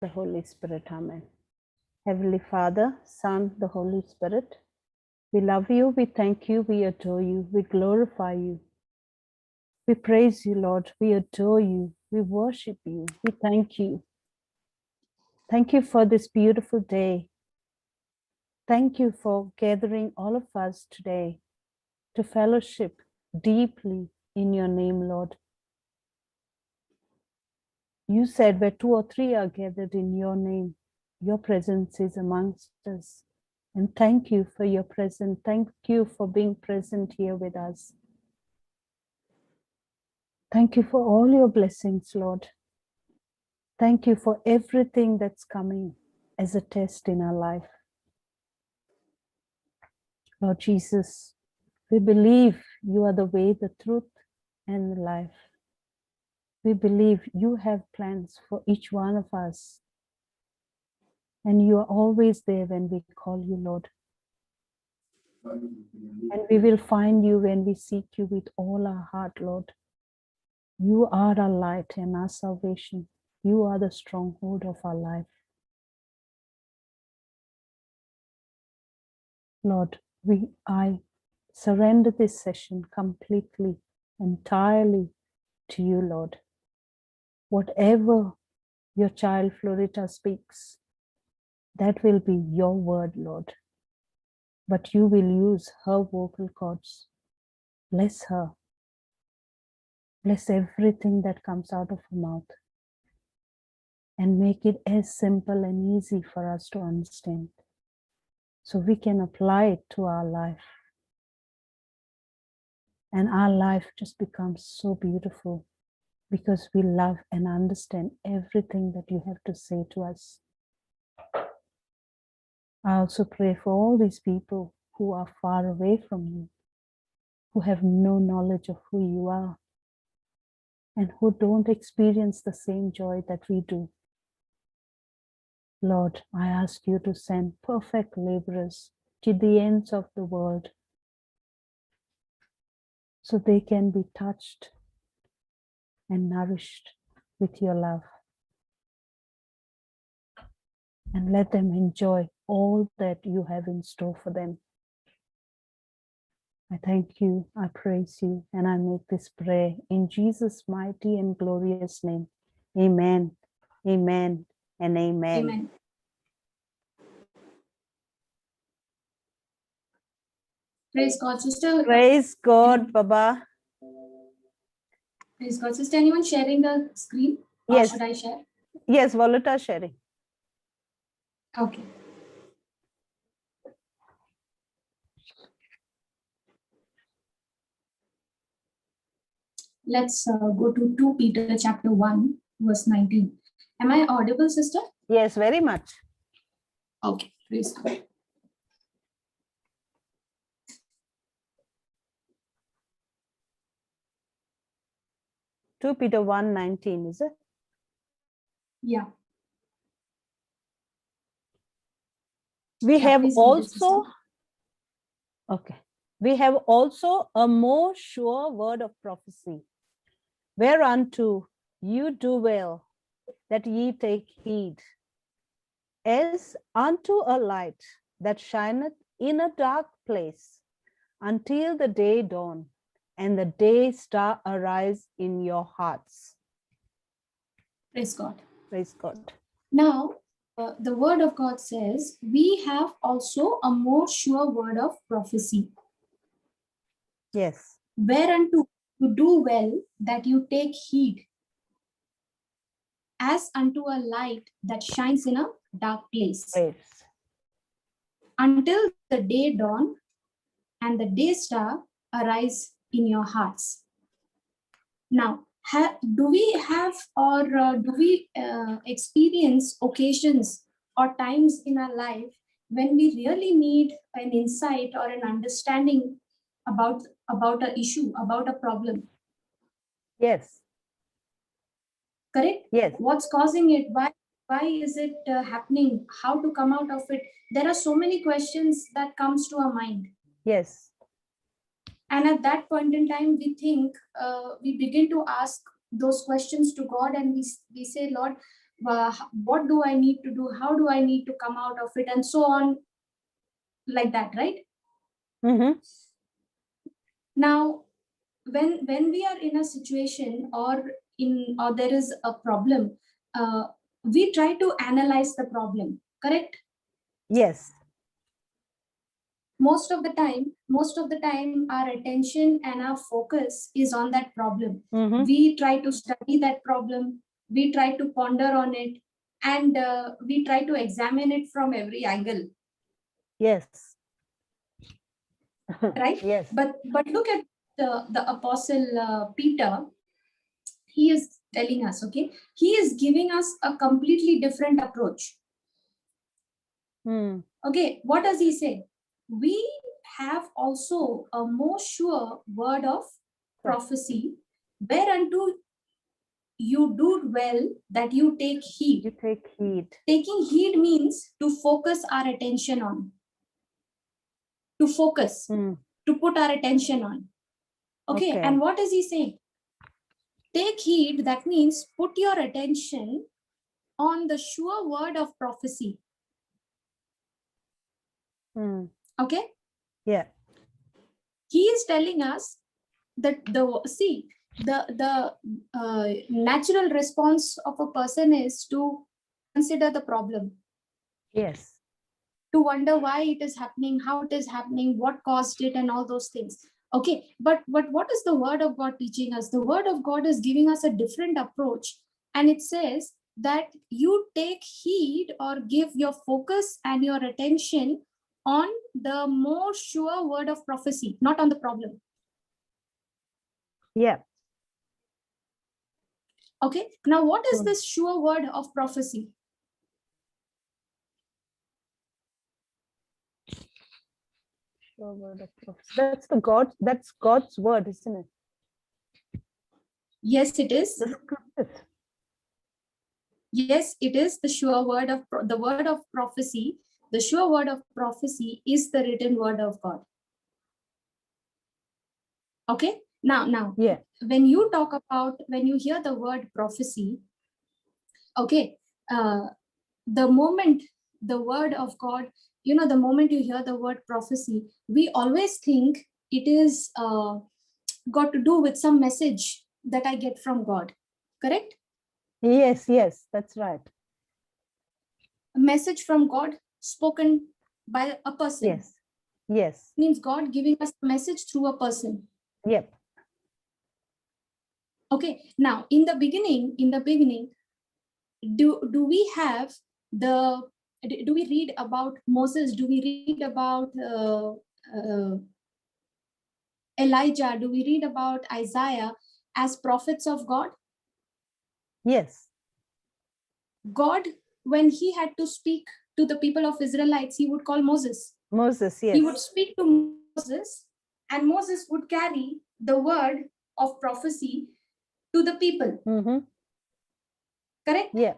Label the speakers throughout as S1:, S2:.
S1: the Holy Spirit. Amen. Heavenly Father, Son, the Holy Spirit, we love you, we thank you, we adore you, we glorify you. We praise you, Lord. We adore you. We worship you. We thank you. Thank you for this beautiful day. Thank you for gathering all of us today to fellowship deeply in your name, Lord. You said where 2 or 3 are gathered in your name, your presence is amongst us. And thank you for your presence. Thank you for being present here with us. Thank you for all your blessings, Lord. Thank you for everything that's coming as a test in our life. Lord Jesus, we believe you are the way, the truth, and the life. We believe you have plans for each one of us. And you are always there when we call you, Lord. And we will find you when we seek you with all our heart, Lord. You are our light and our salvation. You are the stronghold of our life. Lord, I surrender this session completely, entirely to you, Lord. Whatever your child Florita speaks, that will be your word, Lord. But you will use her vocal cords. Bless her. Bless everything that comes out of her mouth. And make it as simple and easy for us to understand, so we can apply it to our life. And our life just becomes so beautiful because we love and understand everything that you have to say to us. I also pray for all these people who are far away from you, who have no knowledge of who you are, and who don't experience the same joy that we do. Lord, I ask you to send perfect laborers to the ends of the world so they can be touched and nourished with your love. And let them enjoy all that you have in store for them. I thank you, I praise you, and I make this prayer in Jesus' mighty and glorious name. Amen, amen, and amen.
S2: Amen. Praise God, sister.
S1: Praise God, Baba.
S2: Praise God, sister. Anyone sharing the screen?
S1: Yes.
S2: Or should I share?
S1: Yes, Volata sharing.
S2: Okay. Let's go to 2 Peter chapter 1, verse 19. Am I audible, sister?
S1: Yes, very much.
S2: Okay, praise God.
S1: Two Peter 1:19, is it?
S2: Yeah.
S1: We have
S2: please read it,
S1: also,
S2: sister.
S1: okay. We have also a more sure word of prophecy, whereunto you do well that ye take heed, as unto a light that shineth in a dark place, until the day dawn and the day star arise in your hearts.
S2: Praise God.
S1: Praise God.
S2: Now, the word of God says, we have also a more sure word of prophecy.
S1: Yes.
S2: Whereunto you do well that you take heed, as unto a light that shines in a dark place,
S1: Yes.
S2: until the day dawn and the day star arise in your hearts. Now, do we have or do we experience occasions or times in our life when we really need an insight or an understanding about an issue, about a problem?
S1: Yes.
S2: Correct?
S1: Yes.
S2: What's causing it? Why is it happening? How to come out of it? There are so many questions that comes to our mind.
S1: Yes.
S2: And at that point in time, we think, we begin to ask those questions to God, and we say, Lord, what do I need to do? How do I need to come out of it? And so on, like that, right?
S1: Mm-hmm.
S2: Now, when we are in a situation or there is a problem, we try to analyze the problem, correct?
S1: Yes.
S2: Most of the time our attention and our focus is on that problem.
S1: Mm-hmm.
S2: We try to study that problem, we try to ponder on it, and we try to examine it from every angle.
S1: Yes.
S2: Right?
S1: Yes.
S2: But look at the apostle Peter. He is telling us, okay, he is giving us a completely different approach. Okay, what does he say? We have also a more sure word of prophecy, whereunto you do well that you take heed.
S1: You take heed.
S2: Taking heed means to focus our attention on. To focus, to put our attention on. Okay, and what is he saying? Take heed, that means put your attention on the sure word of prophecy. Okay?
S1: Yeah.
S2: He is telling us that the natural response of a person is to consider the problem.
S1: Yes.
S2: To wonder why it is happening, how it is happening, what caused it, and all those things. Okay, but what is the word of God teaching us? The word of God is giving us a different approach, and it says that you take heed or give your focus and your attention on the more sure word of prophecy, not on the problem.
S1: Yeah.
S2: Okay, now what is this sure word of prophecy?
S1: Sure word of prophecy. That's God's word, isn't it?
S2: Yes, it is.
S1: The scriptures.
S2: Yes, it is the sure word of the word of prophecy. The sure word of prophecy is the written word of God. Okay, now,
S1: yeah.
S2: When you hear the word prophecy, okay, the moment the word of God, the moment you hear the word prophecy, we always think it is got to do with some message that I get from God, correct?
S1: Yes, that's right.
S2: A message from God spoken by a person.
S1: Yes.
S2: Means God giving us a message through a person.
S1: Yep.
S2: Okay, now in the beginning, do we have do we read about Moses? Do we read about Elijah? Do we read about Isaiah as prophets of God?
S1: Yes.
S2: God, when he had to speak to the people of Israelites, he would call Moses.
S1: Yes.
S2: He would speak to Moses, and Moses would carry the word of prophecy to the people. Correct?
S1: Yeah.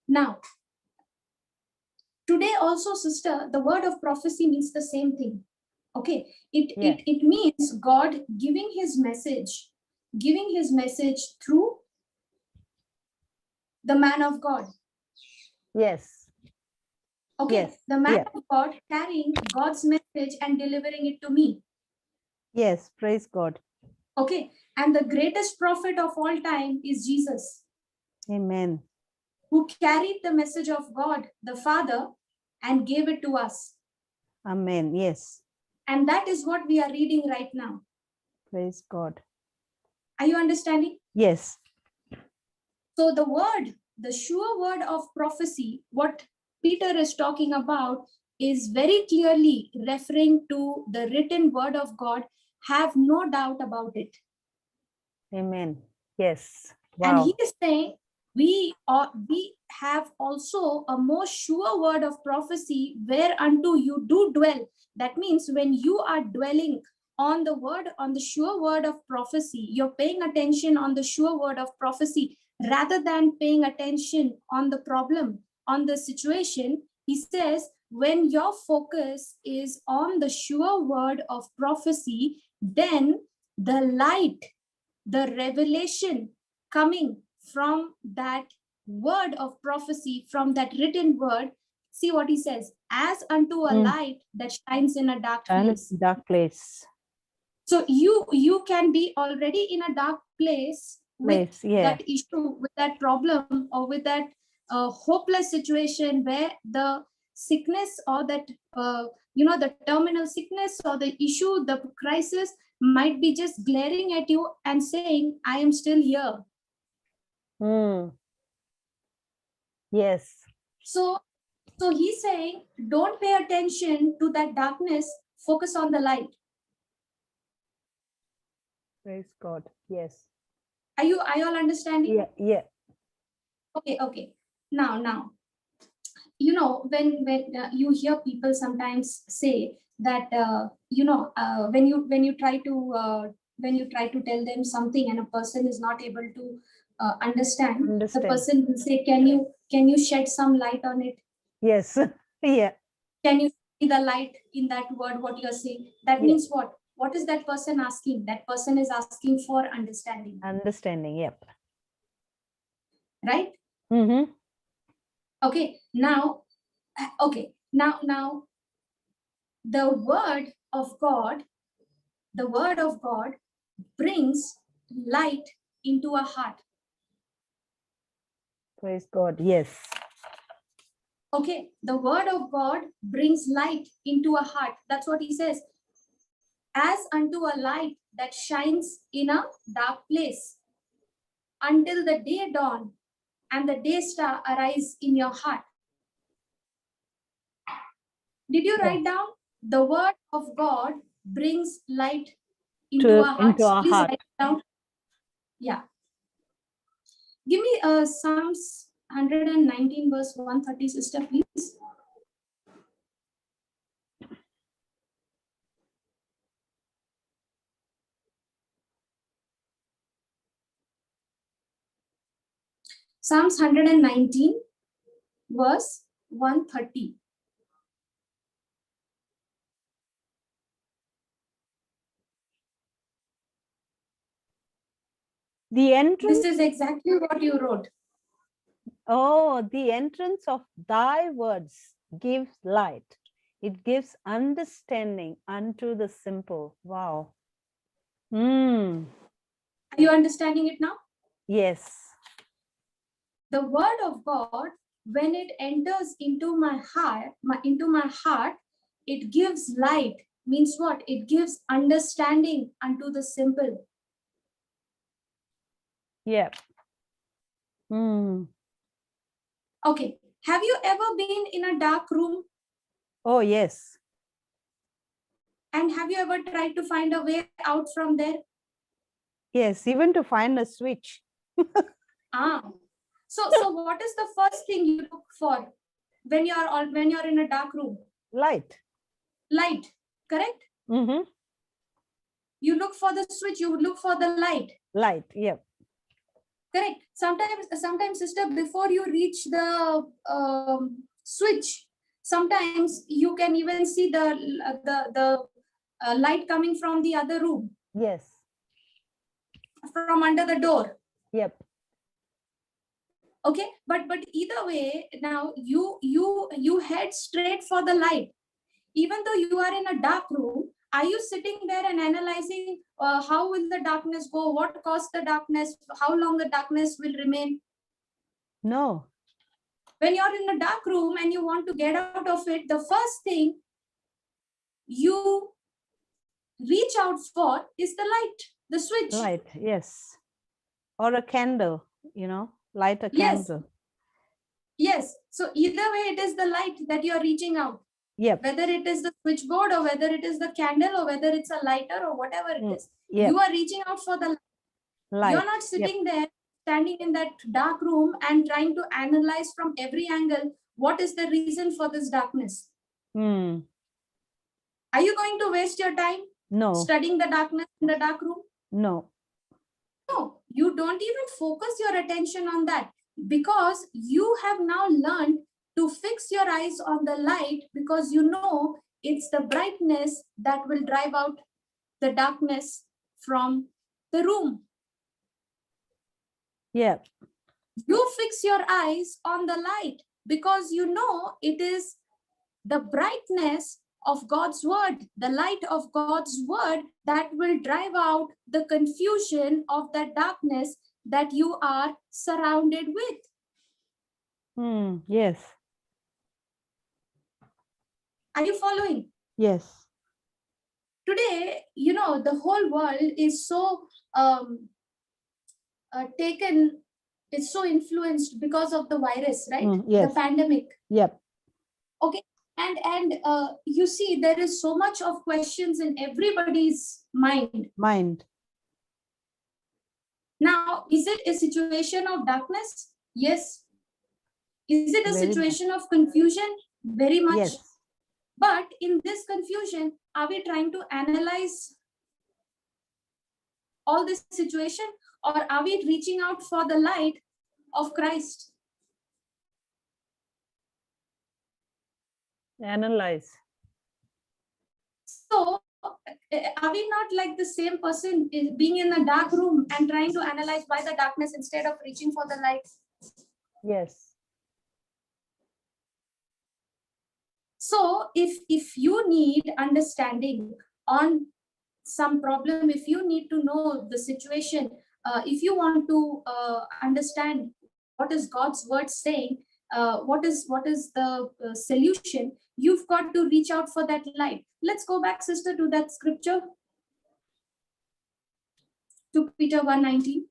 S2: Now, today also, sister, the word of prophecy means the same thing. Okay, it means God giving his message through the man of God.
S1: Yes.
S2: Okay,
S1: yes.
S2: The man of God carrying God's message and delivering it to me.
S1: Yes, praise God.
S2: Okay, and the greatest prophet of all time is Jesus.
S1: Amen.
S2: Who carried the message of God, the Father, and gave it to us.
S1: Amen. Yes.
S2: And that is what we are reading right now.
S1: Praise God.
S2: Are you understanding?
S1: Yes.
S2: So the sure word of prophecy, what Peter is talking about, is very clearly referring to the written word of God. Have no doubt about it.
S1: Amen. Yes. Wow.
S2: And he is saying, we have also a more sure word of prophecy whereunto you do dwell. That means when you are dwelling on the sure word of prophecy, you're paying attention on the sure word of prophecy rather than paying attention on the problem, on the situation. He says, when your focus is on the sure word of prophecy, then the light, the revelation coming from that word of prophecy, from that written word, see what he says, as unto a light that shines in a dark place.
S1: Dark place.
S2: So you can be already in a dark place with
S1: Yeah.
S2: that issue, with that problem, or with that hopeless situation where the sickness, or that the terminal sickness, or the issue, the crisis might be just glaring at you and saying, I am still here.
S1: Yes.
S2: So he's saying, don't pay attention to that darkness, focus on the light.
S1: Praise God. Yes.
S2: Are you all understanding?
S1: Yeah.
S2: Okay. Now, when you hear people sometimes say that when you try to tell them something and a person is not able to understand, the person will say, can you shed some light on it?
S1: Yes. Yeah.
S2: Can you see the light in that word, what you're saying? That means what is that person asking? That person is asking for understanding.
S1: Yep.
S2: Right? Okay, now the word of God brings light into a heart.
S1: Praise God. Yes.
S2: Okay, the word of God brings light into a heart. That's what he says. As unto a light that shines in a dark place, until the day dawn and the day star arise in your heart. Did you write down? The word of God brings light into our hearts. Please write it down. Yeah. Give me Psalms 119 verse 130, sister, please. Psalms 119 verse 130.
S1: The entrance.
S2: This is exactly what you wrote.
S1: Oh, the entrance of thy words gives light. It gives understanding unto the simple. Wow.
S2: Are you understanding it now?
S1: Yes.
S2: The word of God, when it enters into my heart, it gives light. Means what? It gives understanding unto the simple.
S1: Yeah.
S2: Okay. Have you ever been in a dark room?
S1: Oh, yes.
S2: And have you ever tried to find a way out from there?
S1: Yes, even to find a switch.
S2: So what is the first thing you look for when you're in a dark room?
S1: Light.
S2: Light, correct? You look for the switch, you would look for the light.
S1: Light, yeah.
S2: Correct. Sometimes, sister, before you reach the switch, sometimes you can even see the light coming from the other room.
S1: Yes.
S2: From under the door.
S1: Yep.
S2: Okay, but either way, now you head straight for the light. Even though you are in a dark room, are you sitting there and analyzing how will the darkness go? What caused the darkness? How long the darkness will remain?
S1: No.
S2: When you're in a dark room and you want to get out of it, the first thing you reach out for is the light, the switch.
S1: Light, yes. Or a candle, light a candle.
S2: Yes. So either way, it is the light that you're reaching out.
S1: Yep.
S2: Whether it is the switchboard or whether it is the candle or whether it's a lighter or whatever it is.
S1: Yep.
S2: You are reaching out for the light. You're not sitting there, standing in that dark room and trying to analyze from every angle, what is the reason for this darkness? Are you going to waste your time?
S1: No.
S2: Studying the darkness in the dark room?
S1: No.
S2: No, you don't even focus your attention on that, because you have now learned to fix your eyes on the light, because you know it's the brightness that will drive out the darkness from the room.
S1: Yeah.
S2: You fix your eyes on the light because you know it is the brightness of God's word, the light of God's word that will drive out the confusion of that darkness that you are surrounded with.
S1: Yes.
S2: Are you following?
S1: Yes.
S2: Today, the whole world is so taken, it's so influenced because of the virus, right?
S1: Yes.
S2: The pandemic.
S1: Yep.
S2: Okay. And you see, there is so much of questions in everybody's mind. Now, is it a situation of darkness? Yes. Is it a
S1: Very
S2: situation of confusion? Very much.
S1: Yes.
S2: But in this confusion, are we trying to analyze all this situation, or are we reaching out for the light of Christ?
S1: Analyze.
S2: So, are we not like the same person being in a dark room and trying to analyze why the darkness instead of reaching for the light?
S1: Yes.
S2: So if you need understanding on some problem, if you need to know the situation, if you want to understand what is God's word saying, what is the solution, you've got to reach out for that light. Let's go back, sister, to that scripture, to Peter 1:19.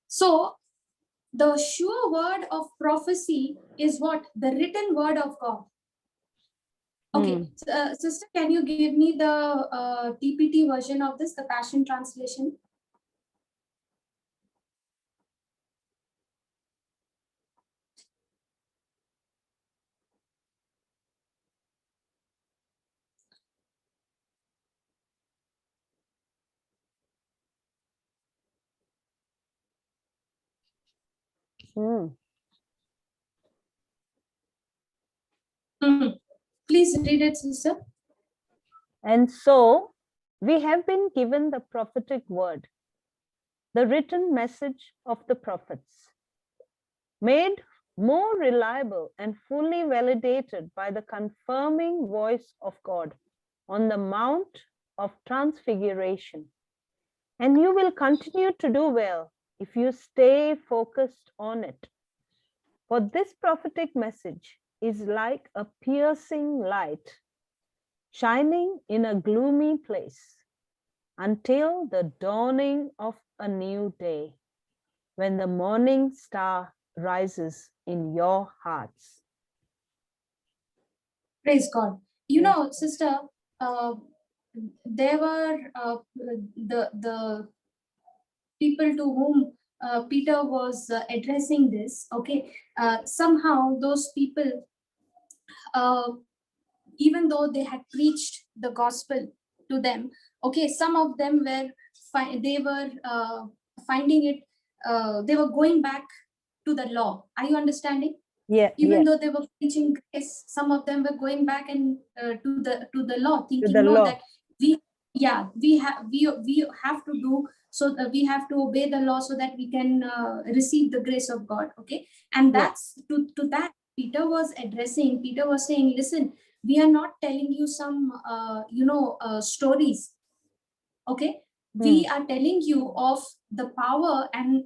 S2: So the sure word of prophecy is what? The written word of God. Okay, sister, can you give me the TPT version of this, the Passion Translation? Please read it, sister.
S1: And so we have been given the prophetic word, the written message of the prophets, made more reliable and fully validated by the confirming voice of God on the Mount of Transfiguration. And you will continue to do well if you stay focused on it. For this prophetic message is like a piercing light shining in a gloomy place until the dawning of a new day, when the morning star rises in your hearts.
S2: Praise God. You know, sister, there were the people to whom Peter was addressing this. Okay, somehow those people, even though they had preached the gospel to them, okay, some of them were finding it. They were going back to the law. Are you understanding?
S1: Yeah.
S2: Even though they were preaching grace, some of them were going back and to the law, thinking that we have to do, so that we have to obey the law so that we can receive the grace of God. Okay, and that's to that Peter was addressing. Peter was saying, listen, we are not telling you some stories. Okay, we are telling you of the power and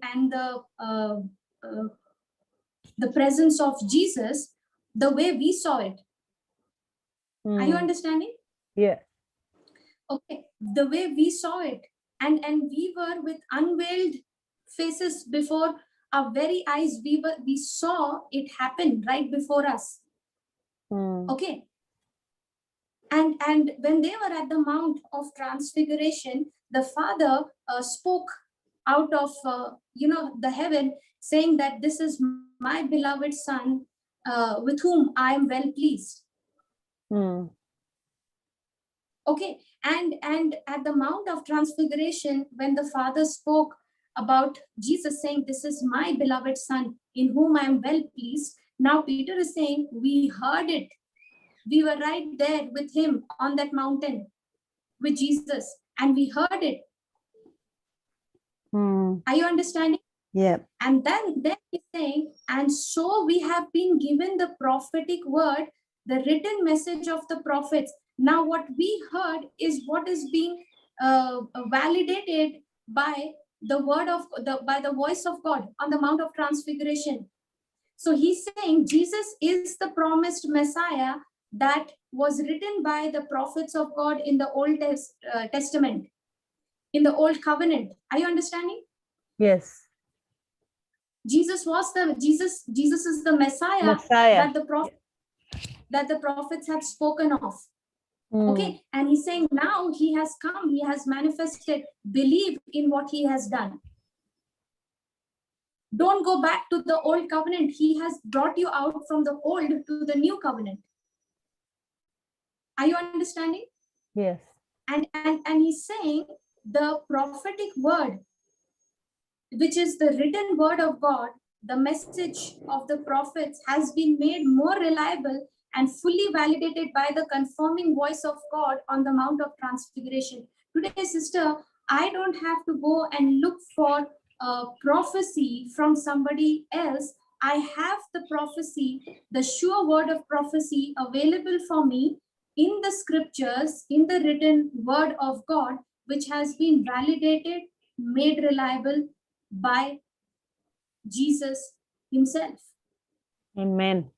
S2: the presence of Jesus, the way we saw it. Are you understanding?
S1: Yeah.
S2: Okay, the way we saw it, and we were with unveiled faces before our very eyes. We saw it happen right before us. Okay, and when they were at the Mount of Transfiguration, the Father spoke out of the heaven, saying that this is my beloved Son, with whom I am well pleased. Okay, and at the Mount of Transfiguration, when the Father spoke about Jesus, saying, this is my beloved Son in whom I am well pleased. Now Peter is saying, we heard it. We were right there with him on that mountain with Jesus, and we heard it. Are you understanding?
S1: Yeah.
S2: And then he's saying, and so we have been given the prophetic word, the written message of the prophets. Now what we heard is what is being validated by the word of by the voice of God on the Mount of Transfiguration. So he's saying Jesus is the promised Messiah that was written by the prophets of God in the Old Testament, in the Old Covenant. Are you understanding?
S1: Yes.
S2: Jesus is the Messiah. that the prophets have spoken of. Okay, and he's saying now he has come, he has manifested. Believe in what he has done. Don't go back to the old covenant. He has brought you out from the old to the new covenant. Are you understanding?
S1: Yes.
S2: And he's saying the prophetic word, which is the written word of God, the message of the prophets, has been made more reliable and fully validated by the confirming voice of God on the Mount of Transfiguration. Today, sister, I don't have to go and look for a prophecy from somebody else. I have the prophecy, the sure word of prophecy available for me in the scriptures, in the written word of God, which has been validated, made reliable by Jesus himself.
S1: Amen.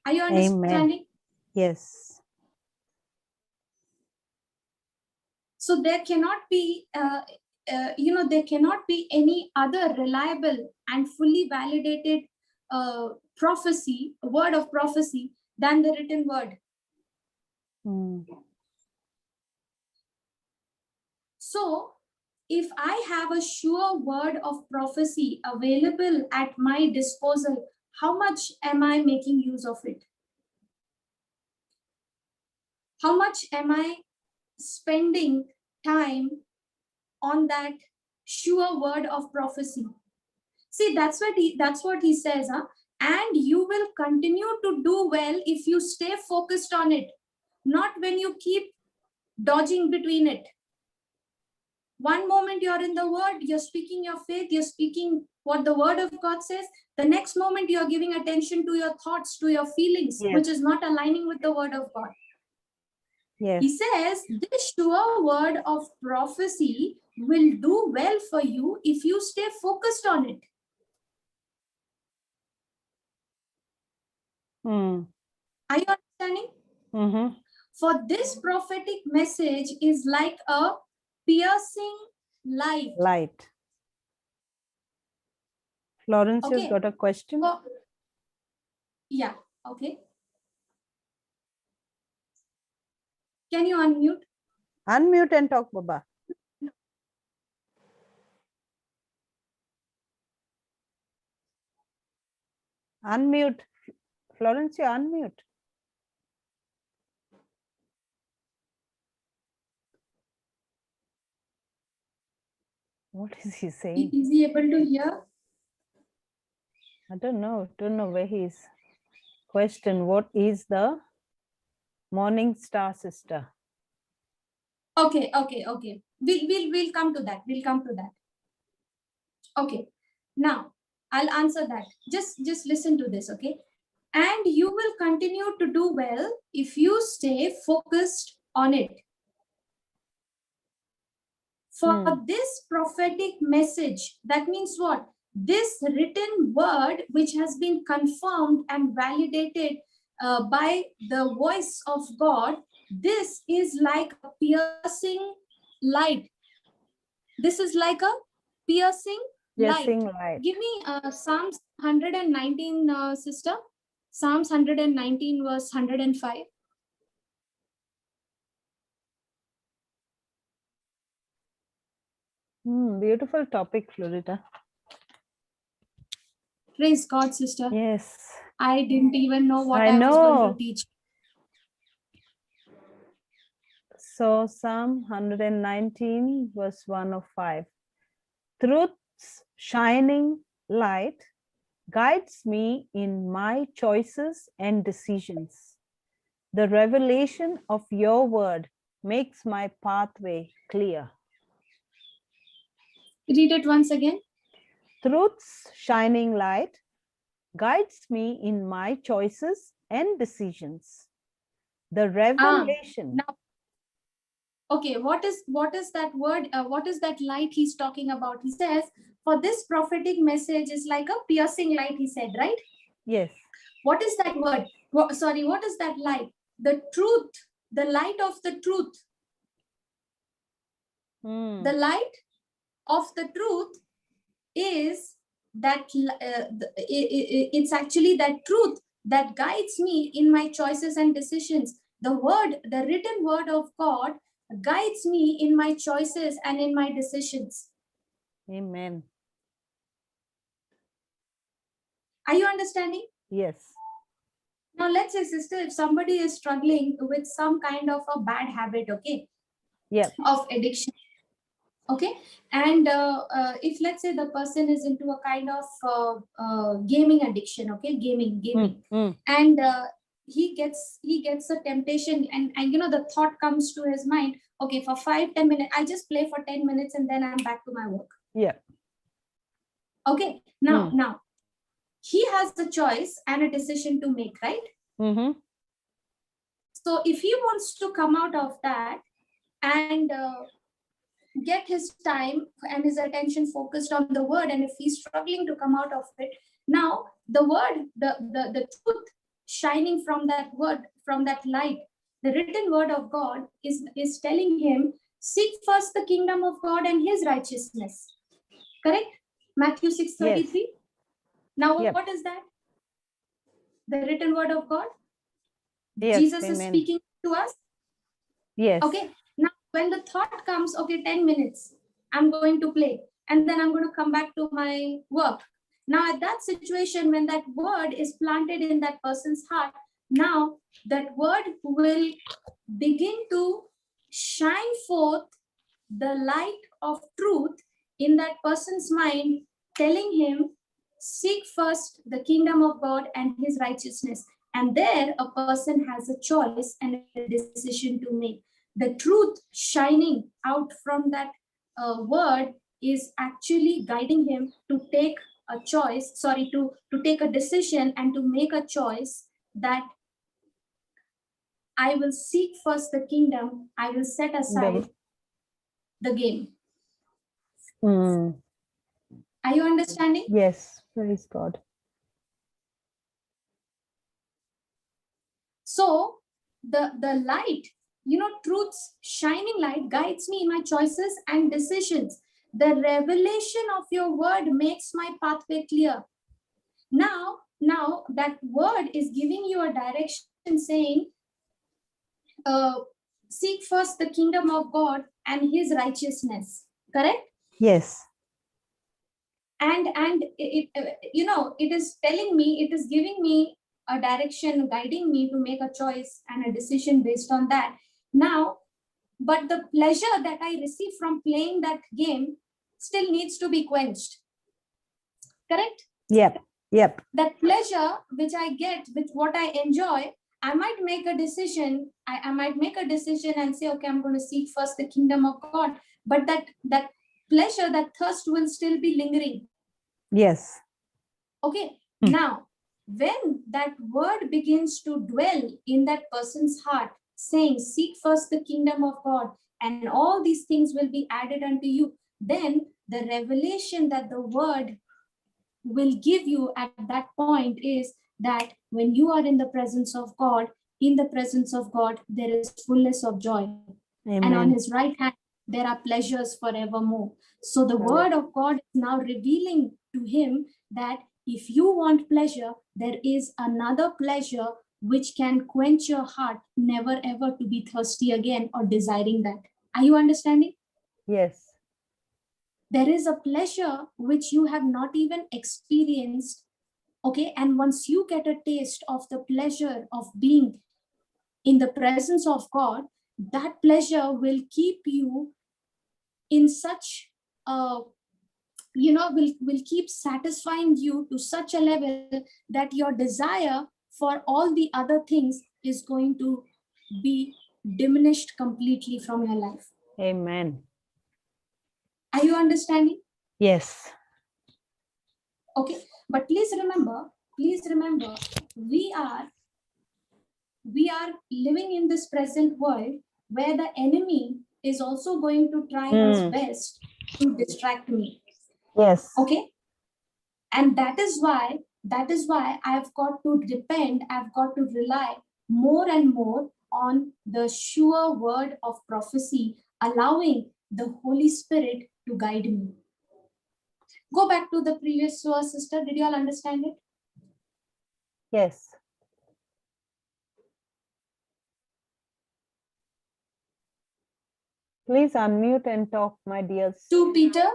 S2: Are you understanding?
S1: Amen. Yes.
S2: So there cannot be, there cannot be any other reliable and fully validated prophecy, word of prophecy, than the written word. So if I have a sure word of prophecy available at my disposal, how much am I making use of it? How much am I spending time on that sure word of prophecy? See, that's what he says, huh? And you will continue to do well if you stay focused on it, not when you keep dodging between it. One moment you're in the word, you're speaking your faith, you're speaking what the word of God says. The next moment you're giving attention to your thoughts, to your feelings,
S1: Yes.
S2: which is not aligning with the word of God.
S1: Yes.
S2: He says, this sure word of prophecy will do well for you if you stay focused on it. Are you understanding? For this prophetic message is like a piercing light.
S1: Light. Florence has got a question.
S2: Yeah, okay. Can you unmute?
S1: Unmute and talk, Baba. Unmute. Florence, you unmute. What is he saying?
S2: Is he able to hear?
S1: I don't know. Don't know where he is. Question, what is the morning star, sister?
S2: Okay. We'll come to that. We'll come to that. Okay. Now, I'll answer that. Just listen to this, okay? And you will continue to do well if you stay focused on it. For this prophetic message, that means what? This written word, which has been confirmed and validated by the voice of God, this is like a piercing light. This is like a piercing light. Give me Psalms 119, sister. Psalms 119, verse 105.
S1: Beautiful topic, Florita.
S2: Praise God, sister.
S1: Yes.
S2: I didn't even know what I was going to teach.
S1: So Psalm 119, verse 105. Truth's shining light guides me in my choices and decisions. The revelation of your word makes my pathway clear.
S2: Read it once again.
S1: Truth's shining light guides me in my choices and decisions. The revelation.
S2: Now, okay, what is that word? What is that light he's talking about? He says, for this prophetic message is like a piercing light, he said, right?
S1: Yes.
S2: What is that word? What is that light? The truth, the light of the truth. The light of the truth is that it's actually that truth that guides me in my choices and decisions. The written word of God guides me in my choices and in my decisions.
S1: Amen.
S2: Are you understanding?
S1: Yes.
S2: Now let's say, sister, if somebody is struggling with some kind of a bad habit, okay, of addiction, okay, and if let's say the person is into a kind of gaming addiction, okay, gaming, and he gets a temptation, and the thought comes to his mind, okay, for 5-10 minutes I just play for 10 minutes and then I'm back to my work. Okay, now he has a choice and a decision to make, right? So if he wants to come out of that and get his time and his attention focused on the word, and if he's struggling to come out of it, now the word, the truth shining from that word, from that light, the written word of God is telling him, seek first the kingdom of God and his righteousness. Correct? Matthew 6:33. Yes. Now what is that? The written word of God. Yes, Jesus is speaking to us. Yes. Okay. Now, when the thought comes, okay, 10 minutes, I'm going to play, and then I'm going to come back to my work. Now, at that situation, when that word is planted in that person's heart, now that word will begin to shine forth the light of truth in that person's mind, telling him, seek first the kingdom of God and his righteousness. And there a person has a choice and a decision to make. The truth shining out from that word is actually guiding him to take a choice, to take a decision and to make a choice that I will seek first the kingdom, I will set aside the game. Are you understanding?
S1: Yes, praise God.
S2: So the light, truth's shining light guides me in my choices and decisions. The revelation of your word makes my pathway clear. Now that word is giving you a direction, saying, seek first the kingdom of God and his righteousness. Correct?
S1: Yes.
S2: And it it is telling me, it is giving me a direction, guiding me to make a choice and a decision based on that. Now, but the pleasure that I receive from playing that game still needs to be quenched. Correct?
S1: Yep.
S2: That pleasure which I get, with what I enjoy, I might make a decision. I might make a decision and say, okay, I'm going to seek first the kingdom of God. But that pleasure, that thirst will still be lingering.
S1: Yes.
S2: Okay. Now, when that word begins to dwell in that person's heart, saying, seek first the kingdom of God and all these things will be added unto you, then the revelation that the word will give you at that point is that when you are in the presence of God, there is fullness of joy. Amen. And on his right hand, there are pleasures forevermore. So the word of God is now revealing to him that if you want pleasure, there is another pleasure which can quench your heart, never ever to be thirsty again or desiring that. Are you understanding?
S1: Yes.
S2: There is a pleasure which you have not even experienced. Okay. And once you get a taste of the pleasure of being in the presence of God, that pleasure will keep you in such a will keep satisfying you to such a level that your desire for all the other things is going to be diminished completely from your life.
S1: Amen.
S2: Are you understanding?
S1: Yes.
S2: Okay, but please remember, we are living in this present world where the enemy is also going to try his best to distract me.
S1: Yes.
S2: Okay, and that is why I've got to depend, I've got to rely more and more on the sure word of prophecy, allowing the Holy Spirit to guide me. Go back to the previous verse, sister. Did you all understand it?
S1: Yes. Please unmute and talk, my dears.
S2: 2 Peter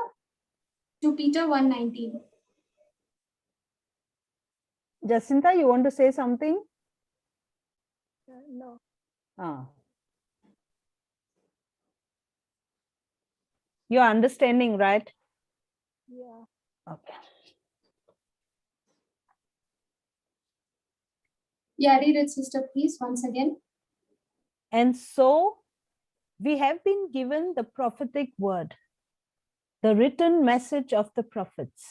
S2: 1:19.
S1: Jacinta, you want to say something?
S3: No.
S1: You're understanding, right?
S3: Yeah.
S1: Okay.
S2: Yeah, read it, sister, please, once again.
S1: And so we have been given the prophetic word, the written message of the prophets,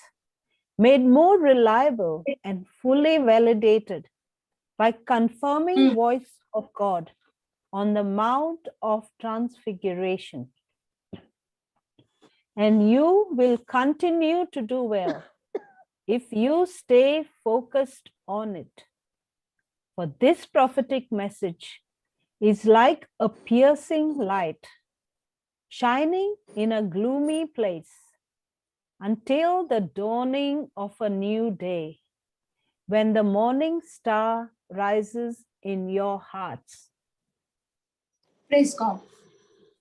S1: made more reliable and fully validated by confirming voice of God on the Mount of Transfiguration. And you will continue to do well if you stay focused on it. For this prophetic message is like a piercing light shining in a gloomy place until the dawning of a new day, when the morning star rises in your hearts.
S2: Praise God.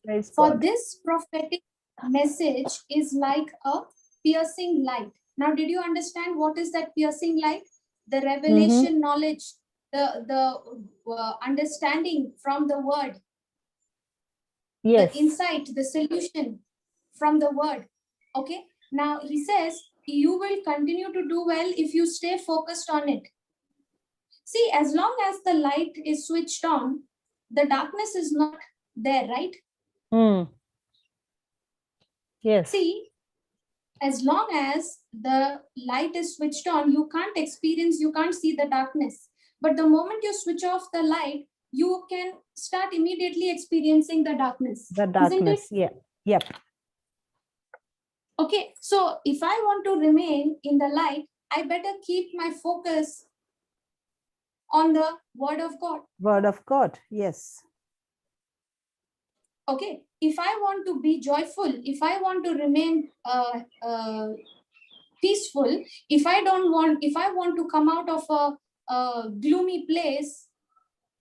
S1: Praise
S2: For
S1: God.
S2: this prophetic message is like a piercing light. Now, did you understand what is that piercing light? The revelation knowledge, the understanding from the word,
S1: Yes.
S2: the insight, the solution from the word. Okay. Now he says you will continue to do well if you stay focused on it. See, as long as the light is switched on, the darkness is not there, right?
S1: Yes.
S2: See, as long as the light is switched on, you can't see the darkness. But the moment you switch off the light, you can start immediately experiencing the darkness.
S1: The darkness,
S2: isn't it?
S1: yeah. Yep.
S2: Okay, so if I want to remain in the light, I better keep my focus on the word of God.
S1: Word of God, yes.
S2: Okay, if I want to be joyful, if I want to remain peaceful, if I want to come out of a gloomy place,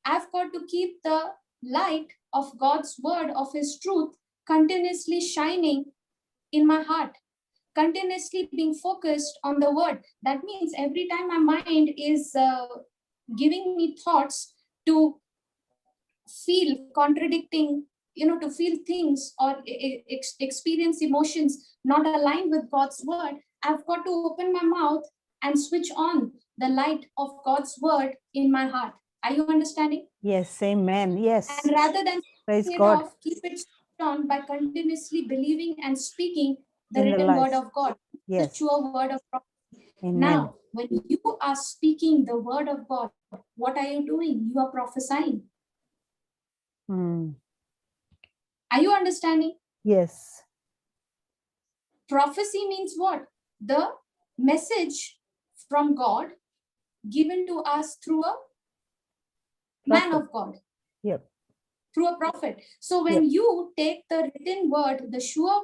S2: I've got to keep the light of God's word, of his truth, continuously shining in my heart, continuously being focused on the word. That means every time my mind is giving me thoughts to feel contradicting, to feel things or experience emotions not aligned with God's word, I've got to open my mouth and switch on the light of God's word in my heart. Are you understanding?
S1: Yes, amen. Yes.
S2: And rather than
S1: praise
S2: it
S1: God.
S2: off, keep it on by continuously believing and speaking the
S1: In the
S2: written
S1: life.
S2: word of God,
S1: Yes.
S2: the sure word of God.
S1: Amen.
S2: Now, when you are speaking the word of God, what are you doing? You are prophesying. Are you understanding?
S1: Yes.
S2: Prophecy means what? The message from God given to us through a man of God.
S1: Yep.
S2: Through a prophet. So when you take the written word, the sure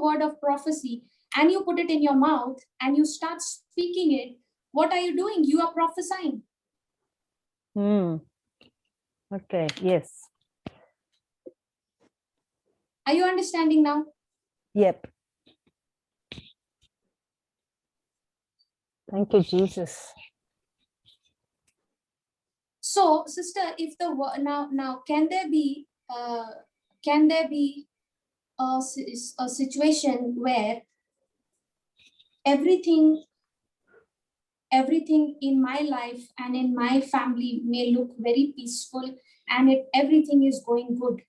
S2: word of prophecy, and you put it in your mouth and you start speaking it, what are you doing? You are prophesying.
S1: Okay. Yes.
S2: Are you understanding now?
S1: Yep. Thank you, Jesus.
S2: So, sister, if the now can there be a situation where everything in my life and in my family may look very peaceful, and everything is going good.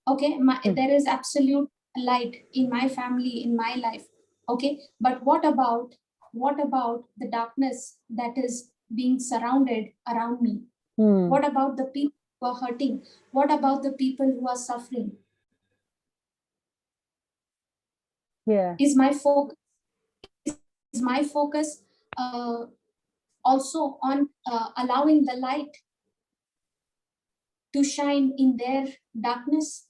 S2: Okay, there is absolute light in my family, in my life. Okay, but what about the darkness that is being surrounded around me? What about the people who are hurting? What about the people who are suffering?
S1: Yeah.
S2: Is my focus also on allowing the light to shine in their darkness?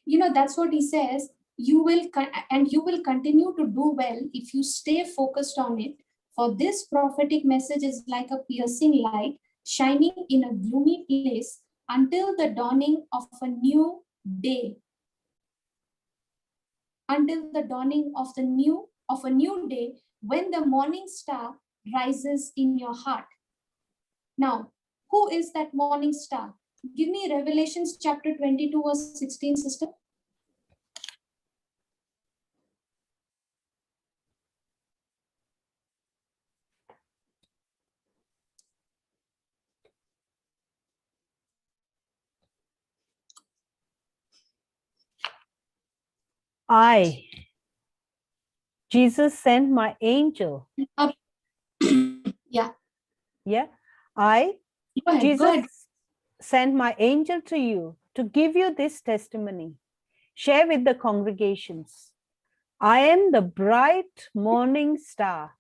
S2: You know, that's what he says. You will continue to do well if you stay focused on it. For this prophetic message is like a piercing light shining in a gloomy place until the dawning of a new day. Until the dawning of a new day, when the morning star rises in your heart. Now, who is that morning star? Give me Revelations chapter 22 verse 16, sister.
S1: Jesus sent my angel.
S2: Yeah.
S1: Yeah.
S2: Go ahead.
S1: Sent my angel to you to give you this testimony. Share with the congregations. I am the bright morning star,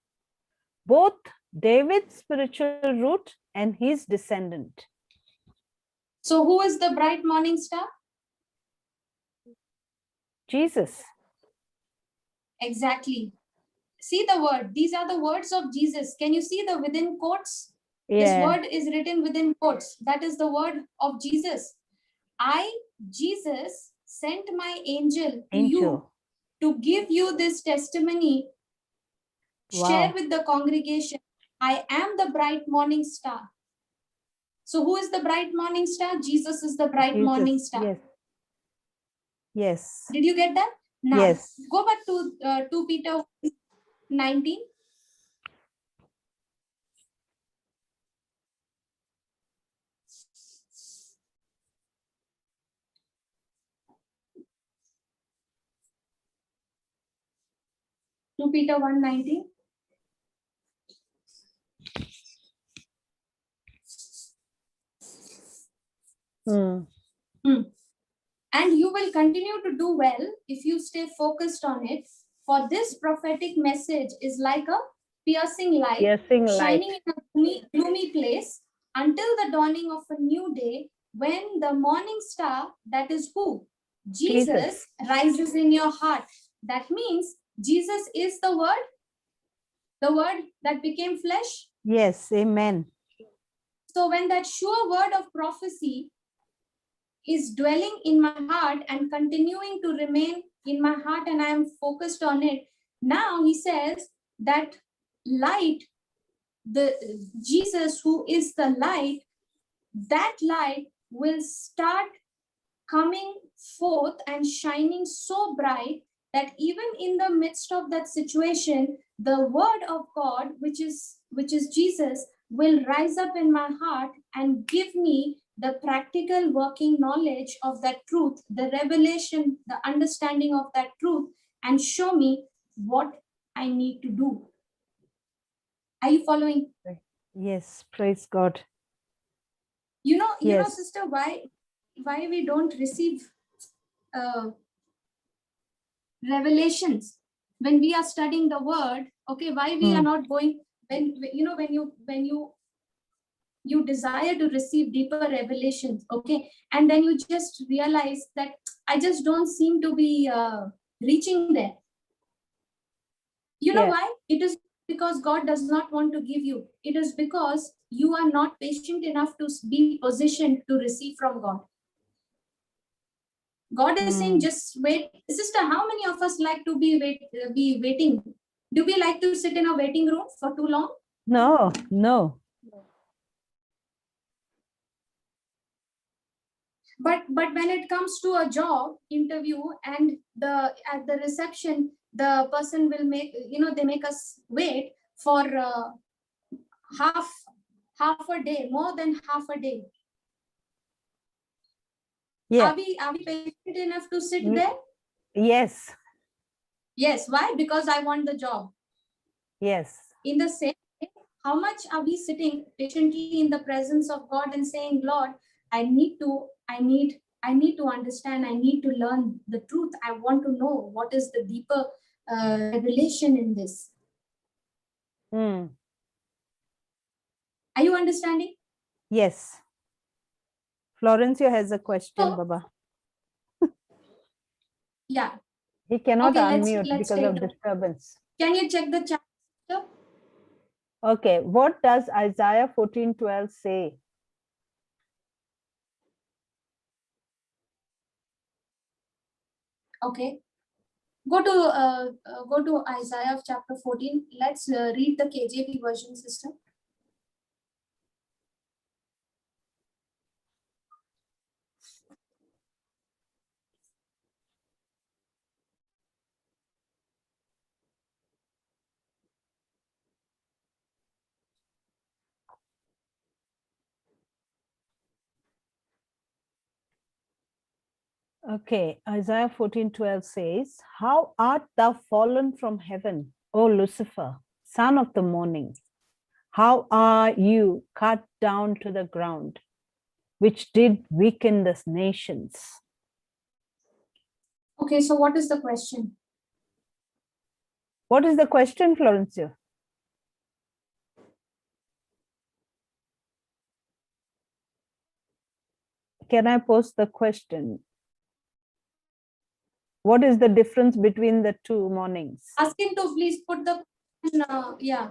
S1: both David's spiritual root and his descendant.
S2: So who is the bright morning star?
S1: Jesus.
S2: Exactly. See the word. These are the words of Jesus. Can you see the within quotes?
S1: Yeah.
S2: This word is written within quotes. That is the word of Jesus. I, Jesus, sent my angel to you to give you this testimony. Wow. Share with the congregation. I am the bright morning star. So who is the bright morning star? Jesus is the bright morning star.
S1: Yes. Yes.
S2: Did you get that? Now,
S1: yes.
S2: Go back to 2 Peter 19. To Peter 1:19. And you will continue to do well if you stay focused on it. For this prophetic message is like a piercing light shining in a gloomy place until the dawning of a new day, when the morning star, that is who? Jesus rises in your heart. That means Jesus is the word that became flesh.
S1: Yes, amen.
S2: So when that sure word of prophecy is dwelling in my heart and continuing to remain in my heart, and I am focused on it, now he says that light, the Jesus who is the light, that light will start coming forth and shining so bright that even in the midst of that situation, the word of God, which is Jesus, will rise up in my heart and give me the practical working knowledge of that truth, the revelation, the understanding of that truth, and show me what I need to do. Are you following?
S1: Yes, praise God.
S2: You know, sister, why we don't receive revelations when we are studying the word? Okay, why we are not going, when you desire to receive deeper revelations, okay, and then you just realize that I just don't seem to be reaching there. You know why? It is because God does not want to give you. It is because you are not patient enough to be positioned to receive from God. God is saying, just wait. Sister, how many of us like to be waiting? Do we like to sit in a waiting room for too long?
S1: No.
S2: but when it comes to a job interview and at the reception, the person will make, they make us wait for half a day, more than half a day.
S1: Yeah.
S2: Are we patient enough to sit
S1: Mm.
S2: there?
S1: Yes.
S2: Yes. Why? Because I want the job.
S1: Yes.
S2: In the same way, how much are we sitting patiently in the presence of God and saying, Lord, I need to understand, I need to learn the truth. I want to know what is the deeper revelation in this.
S1: Mm.
S2: Are you understanding?
S1: Yes. Florencio has a question,
S2: So,
S1: Baba.
S2: yeah.
S1: He cannot
S2: Okay,
S1: unmute
S2: let's
S1: because
S2: take
S1: of disturbance.
S2: Can you check the chat?
S1: Okay, what does Isaiah 14:12 say?
S2: Okay. Go to Isaiah chapter 14. Let's read the KJV version, sister.
S1: Okay, Isaiah 14:12 says, how art thou fallen from heaven, O Lucifer, son of the morning? How are you cut down to the ground, which did weaken the nations?
S2: Okay, so what is the question?
S1: What is the question, Florencio? Can I post the question? What is the difference between the two mornings?
S2: Ask him to please put the yeah.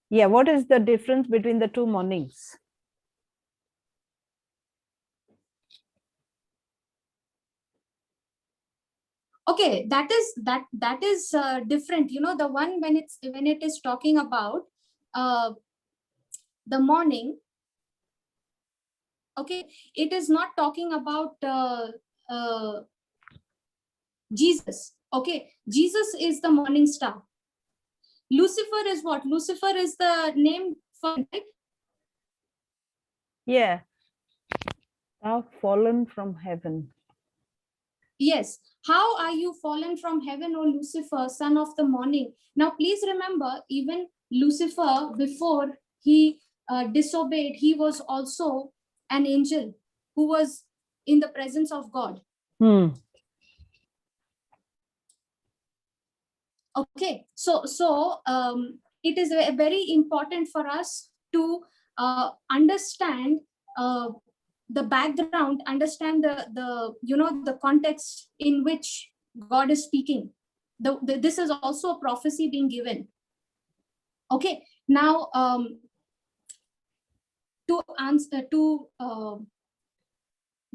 S1: Yeah, what is the difference between the two mornings?
S2: Okay, that is different. The one when it is talking about the morning. Okay, it is not talking about Jesus. Okay, Jesus is the morning star. Lucifer is what? Lucifer is the name for it, right?
S1: Yeah. Thou fallen from heaven.
S2: Yes. How are you fallen from heaven, O Lucifer, son of the morning? Now, please remember, even Lucifer, before he disobeyed, he was also an angel who was in the presence of God. Okay, so it is very important for us to understand the background, understand the context in which God is speaking. This is also a prophecy being given. Okay, now to answer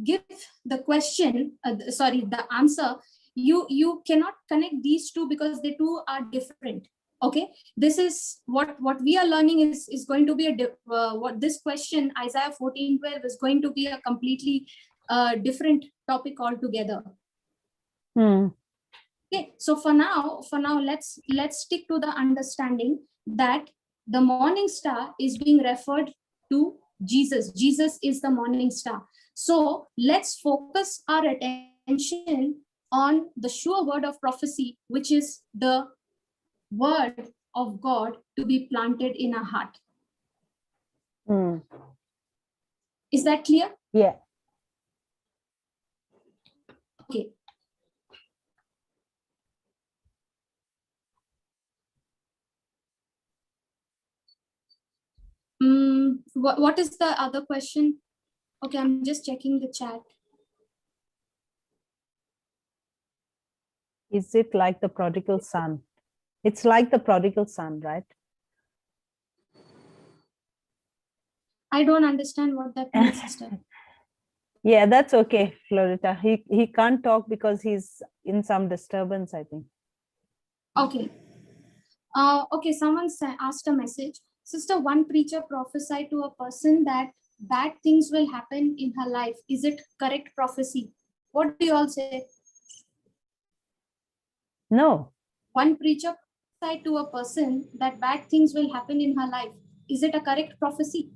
S2: give the question, the answer, you cannot connect these two because the two are different. Okay, this is what we are learning is going to be what this question, Isaiah 14:12, is going to be a completely different topic altogether. Okay, so for now let's stick to the understanding that the morning star is being referred to Jesus. Jesus is the morning star. So let's focus our attention on the sure word of prophecy, which is the word of God to be planted in our heart. Is that clear?
S1: Yeah.
S2: Okay. What is the other question? Okay, I'm just checking the chat.
S1: Is it like the prodigal son? It's like the prodigal son, right?
S2: I don't understand what that means, sister.
S1: Yeah, that's okay, Florita. He can't talk because he's in some disturbance, I think.
S2: Okay. Okay, someone asked a message. Sister, one preacher prophesied to a person that bad things will happen in her life. Is it correct prophecy? What do you all say?
S1: No,
S2: One preacher prophesied to a person that bad things will happen in her life. Is it a correct prophecy?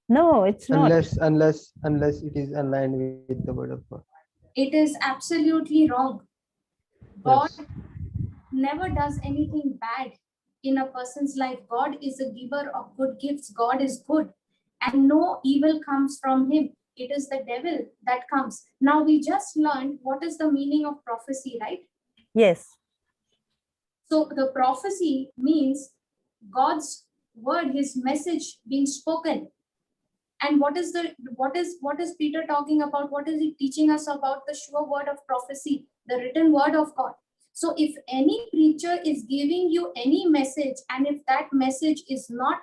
S1: no, it's not.
S3: Unless it is aligned with the word of God.
S2: It is absolutely wrong. God
S3: Yes.
S2: never does anything bad in a person's life. God is a giver of good gifts. God is good, and no evil comes from him. It is the devil that comes. Now, we just learned what is the meaning of prophecy, right?
S1: Yes.
S2: So the prophecy means God's word, his message being spoken. And what is Peter talking about? What is he teaching us about the sure word of prophecy, the written word of God? So if any preacher is giving you any message, and if that message is not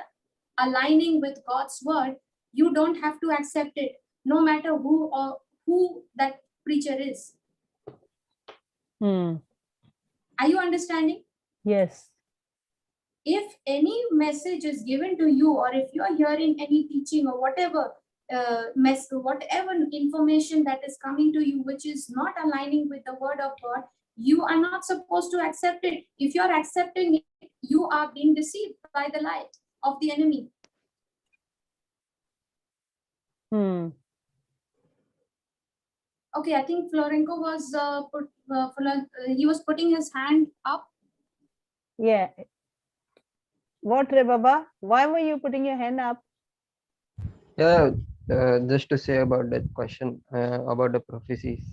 S2: aligning with God's word, you don't have to accept it, no matter who that preacher is.
S1: Hmm.
S2: Are you understanding?
S1: Yes.
S2: If any message is given to you, or if you are hearing any teaching or whatever whatever information that is coming to you which is not aligning with the word of God, you are not supposed to accept it. If you are accepting it, you are being deceived by the light of the enemy.
S1: Hmm.
S2: Okay, I think Florenco was he was putting his hand up.
S1: Yeah. What, Re Baba? Why were you putting your hand up?
S3: Yeah, just to say about that question about the prophecies.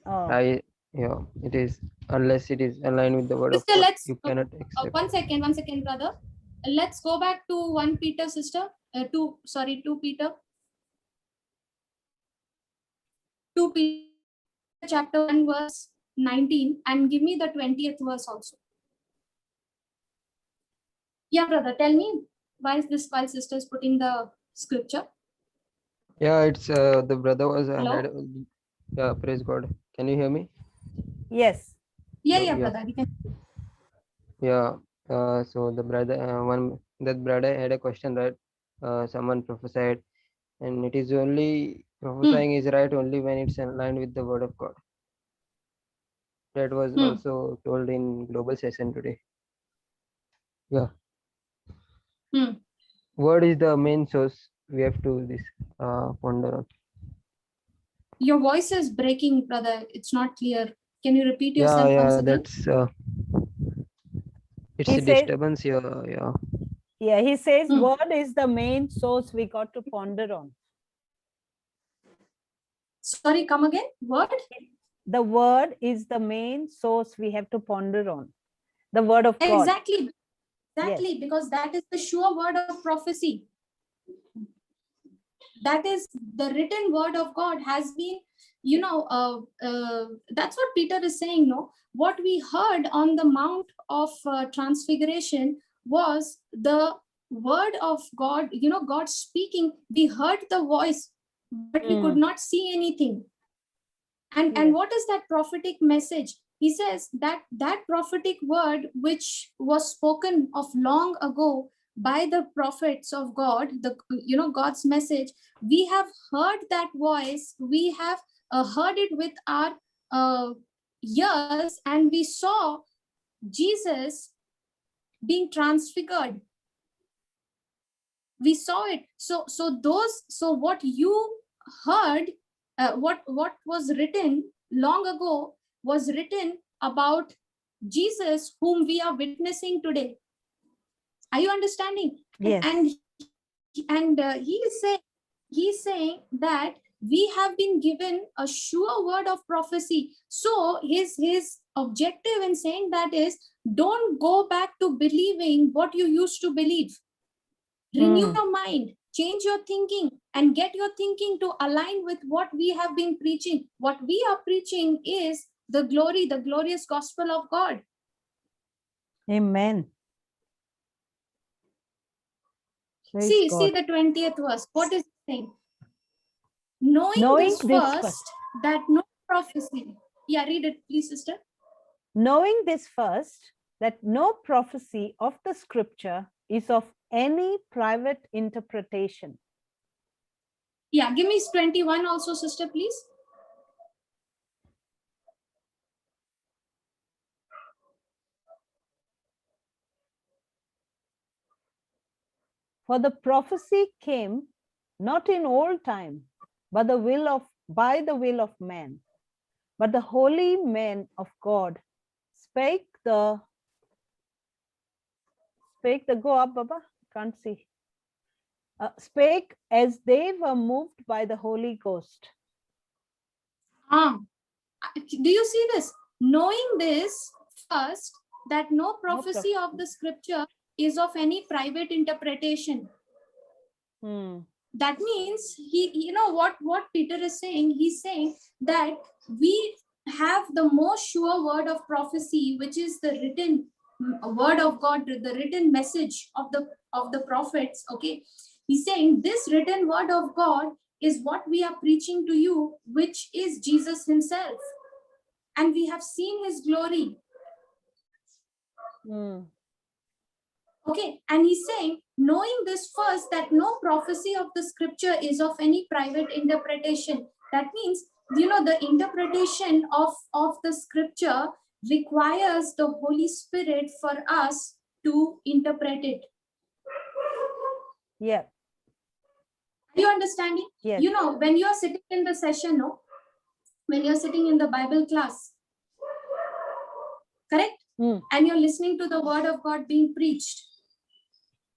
S1: Oh,
S3: It is, unless it is aligned with the word of
S2: Sister,
S3: God,
S2: let's
S3: you cannot accept.
S2: one second, brother. Let's go back to 1 Peter, sister. 2 Peter. 2 Peter chapter 1 verse 19, and give me the 20th verse also. Yeah, brother, tell me why is this, while sister is putting the scripture.
S3: Yeah, it's the brother was
S2: Hello?
S3: yeah, praise God. Can you hear me?
S1: yes.
S2: Yeah,
S3: Yeah.
S2: brother. We can.
S3: Yeah. So the brother, that brother had a question, that someone prophesied, and it is only prophesying is right only when it's aligned with the word of God. That was also told in global session today. Yeah. Word is the main source. We have to this ponder on.
S2: Your voice is breaking, brother. It's not clear. Can you repeat
S3: Yeah,
S2: yourself once again?
S3: that's it's
S1: He
S3: a
S1: says,
S3: disturbance here. Yeah.
S1: he says, word is the main source we got to ponder on.
S2: Sorry, come again. Word?
S1: The word is the main source we have to ponder on. The word of God.
S2: Exactly,
S1: Yes.
S2: because that is the sure word of prophecy. That is the written word of God has been, that's what Peter is saying. No, what we heard on the Mount of Transfiguration was the word of God. God speaking. We heard the voice, but we could not see anything. And what is that prophetic message? He says that prophetic word which was spoken of long ago by the prophets of God, God's message, we have heard that voice, we have heard it with our ears, and we saw Jesus being transfigured. We saw it. So what you heard, what was written long ago was written about Jesus, whom we are witnessing today. Are you understanding?
S1: Yes.
S2: And he's saying that we have been given a sure word of prophecy. So his objective in saying that is, don't go back to believing what you used to believe. Renew your mind, change your thinking, and get your thinking to align with what we have been preaching. What we are preaching is the glorious gospel of God.
S1: Amen.
S2: See the 20th verse. What is it saying? Knowing this first, that no prophecy. Yeah, read it, please, sister.
S1: Knowing this first, that no prophecy of the scripture is of any private interpretation.
S2: Yeah, give me 21 also, sister, please.
S1: For the prophecy came not in old time, but by the will of man. But the holy men of God spake the go up, Baba, can't see. Spake as they were moved by the Holy Ghost.
S2: Do you see this? Knowing this first, that no prophecy of the scripture is of any private interpretation. That means you know what Peter is saying? He's saying that we have the most sure word of prophecy, which is the written word of God, the written message of the prophets. Okay, he's saying this written word of God is what we are preaching to you, which is Jesus himself, and we have seen his glory. Okay, and he's saying, knowing this first, that no prophecy of the scripture is of any private interpretation. That means, you know, the interpretation of the scripture requires the Holy Spirit for us to interpret it.
S1: Yeah.
S2: Are you understanding?
S1: Yes.
S2: You know, when you're sitting in the session, no? When you're sitting in the Bible class, correct? And you're listening to the word of God being preached.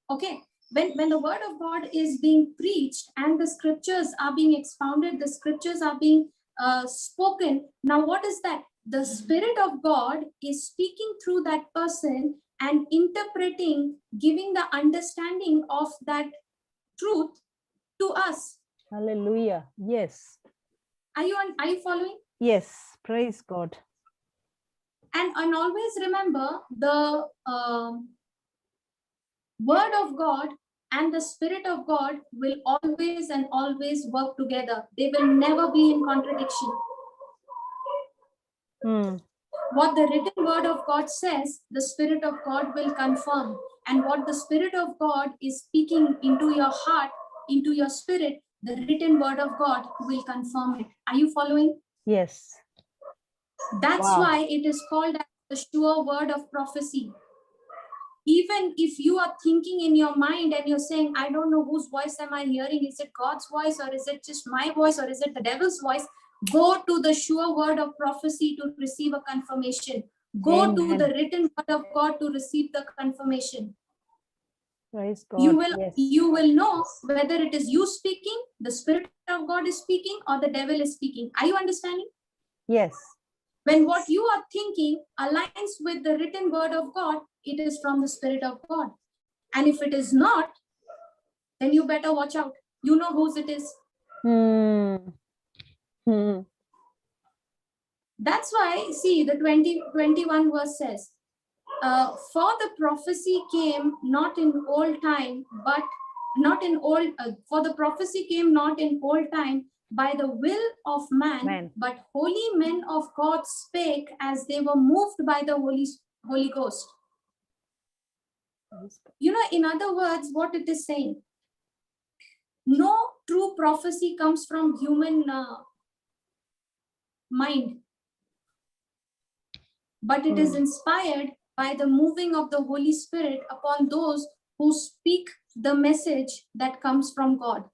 S2: Okay, when the word of God is being preached and the scriptures are being expounded, the scriptures are being spoken. Now, what is that? The Spirit of God is speaking through that person and interpreting, giving the understanding of that truth to us.
S1: Hallelujah. Yes.
S2: Are you following?
S1: Yes. Praise God.
S2: And always remember the word of God and the Spirit of God will always and always work together. They will never be in contradiction. What the written word of God says, the Spirit of God will confirm. And what the Spirit of God is speaking into your heart, into your spirit, the written word of God will confirm it. Are you following?
S1: Yes.
S2: That's why it is called the sure word of prophecy. Even if you are thinking in your mind and you're saying, I don't know whose voice am I hearing, is it God's voice or is it just my voice or is it the devil's voice? Go to the sure word of prophecy to receive a confirmation. Go
S1: Amen.
S2: to the written word of God to receive the confirmation.
S1: Praise God.
S2: You will know whether it is you speaking, the Spirit of God is speaking, or the devil is speaking. Are you understanding?
S1: Yes.
S2: When what you are thinking aligns with the written word of God, it is from the Spirit of God. And if it is not, then you better watch out. You know whose it is. That's why, see, the 21 verse says, for the prophecy came not in old time, but not in old, for the prophecy came not in old time by the will of man, but holy men of God spake as they were moved by the Holy Ghost. You know, in other words, what it is saying, no true prophecy comes from human mind, but it is inspired by the moving of the Holy Spirit upon those who speak the message that comes from God.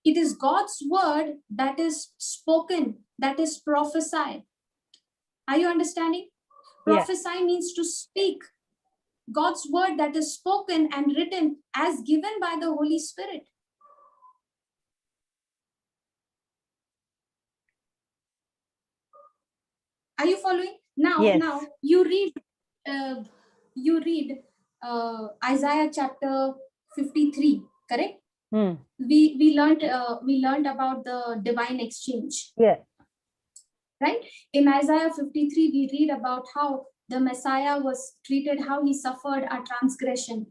S2: It is God's word that is spoken, that is prophesied. Are you understanding? Prophesy means to speak. God's word that is spoken and written as given by the Holy Spirit. Are you following? Now you read Isaiah chapter 53, correct? We learned about the divine exchange.
S1: Yeah.
S2: Right? In Isaiah 53, we read about how the Messiah was treated, how he suffered a transgression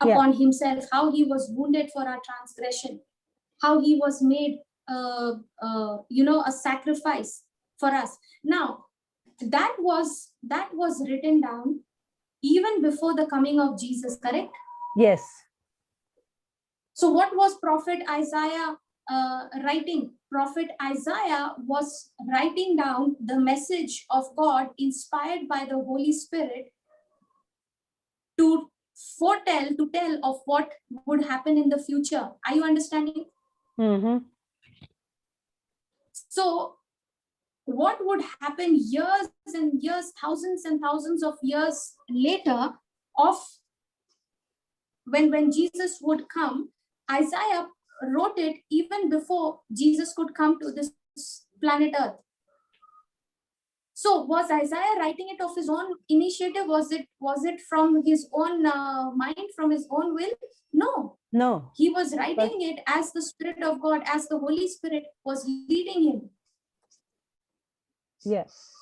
S2: upon himself, how he was wounded for our transgression, how he was made a sacrifice for us. Now, that was written down even before the coming of Jesus, correct?
S1: Yes.
S2: So what was Prophet Isaiah writing? Prophet Isaiah was writing down the message of God inspired by the Holy Spirit to foretell, to tell of what would happen in the future. Are you understanding?
S1: Mm-hmm.
S2: So what would happen years and years, thousands and thousands of years later, of when Jesus would come, Isaiah wrote it even before Jesus could come to this planet Earth. So was Isaiah writing it of his own initiative? Was it from his own mind, from his own will? No.
S1: No.
S2: He was writing it as the Spirit of God, as the Holy Spirit was leading him.
S1: Yes.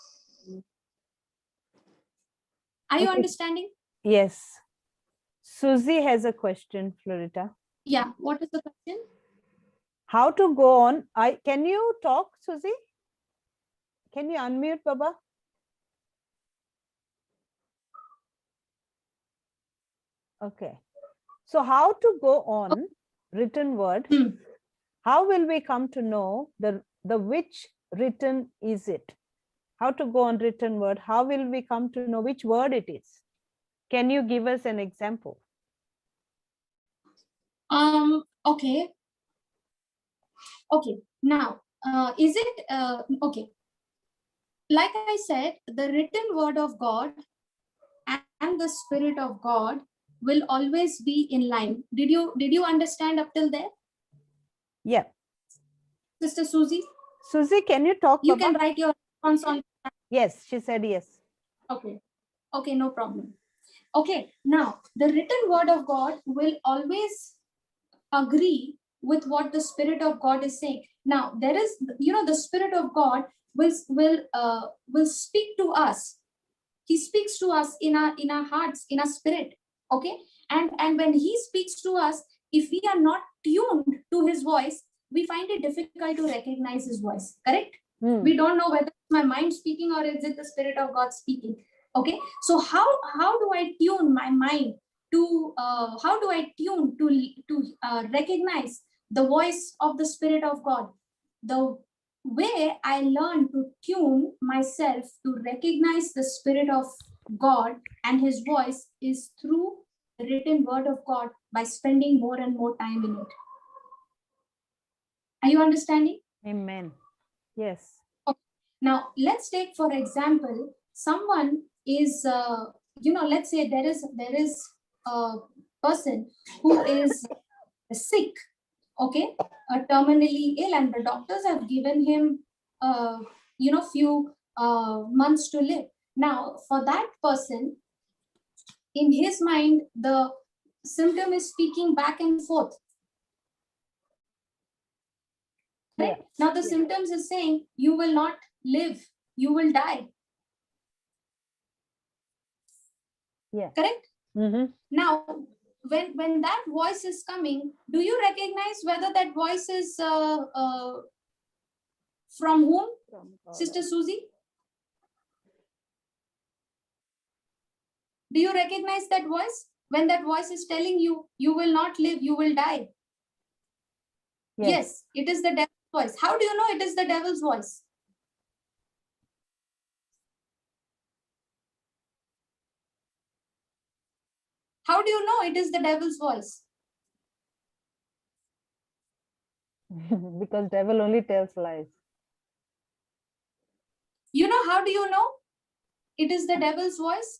S2: Are you
S1: Okay.
S2: understanding?
S1: Yes. Susie has a question, Florita.
S2: Yeah. What is the question?
S1: How to go on? Can you talk, Susie? Can you unmute, Baba? Okay. So how to go on written word? How will we come to know the which written is it? How to go on written word? How will we come to know which word it is? Can you give us an example?
S2: Okay. Okay. Now, is it okay? Like I said, the written word of God and the Spirit of God will always be in line. Did you understand up till there?
S1: Yeah.
S2: Sister Susie?
S1: Susie, can you talk?
S2: You
S1: Baba?
S2: can write your response on.
S1: Yes, she said yes.
S2: Okay. Okay, no problem. Okay, now the written word of God will always agree with what the Spirit of God is saying. Now there is, the Spirit of God will speak to us. He speaks to us in our hearts, in our spirit. Okay, and when he speaks to us, if we are not tuned to his voice, we find it difficult to recognize his voice. Correct? We don't know whether it's my mind speaking or is it the Spirit of God speaking. Okay, so how do I tune my mind to how do I tune to recognize the voice of the Spirit of God? The way I learn to tune myself to recognize the Spirit of God and his voice is through the written word of God, by spending more and more time in it. Are you understanding?
S1: Amen. Yes.
S2: Okay. Now, let's take, for example, someone is, let's say there is a person who is sick, okay, terminally ill, and the doctors have given him, few months to live. Now, for that person, in his mind, the symptom is speaking back and forth. Right?
S1: Yeah.
S2: Now, the symptoms is saying, you will not live, you will die.
S1: Yeah.
S2: Correct?
S1: Mm-hmm.
S2: Now, when that voice is coming, do you recognize whether that voice is from whom? Sister Susie? Do you recognize that voice? When that voice is telling you, you will not live, you will die. Yes, it is the devil's voice. How do you know it is the devil's voice? How do you know it is the devil's voice?
S1: Because devil only tells lies.
S2: You know, how do you know it is the devil's voice?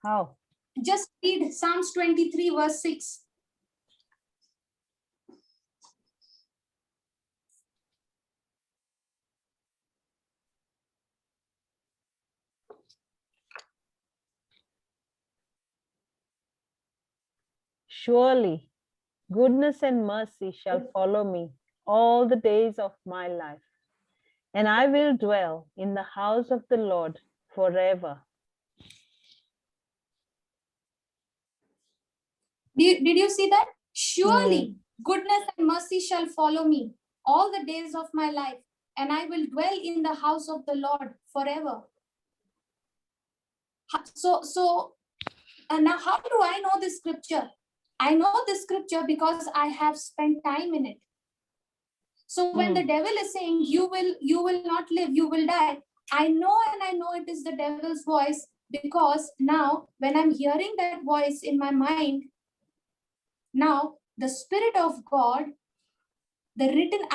S1: How?
S2: Just read Psalms 23 verse 6.
S1: Surely goodness and mercy shall follow me all the days of my life, and I will dwell in the house of the Lord forever.
S2: Did you see that? Surely goodness and mercy shall follow me all the days of my life, and I will dwell in the house of the Lord forever. So now how do I know this scripture? I know this scripture because I have spent time in it. So when the devil is saying you will not live, you will die, I know, and I know it is the devil's voice, because now when I'm hearing that voice in my mind, now the Spirit of God,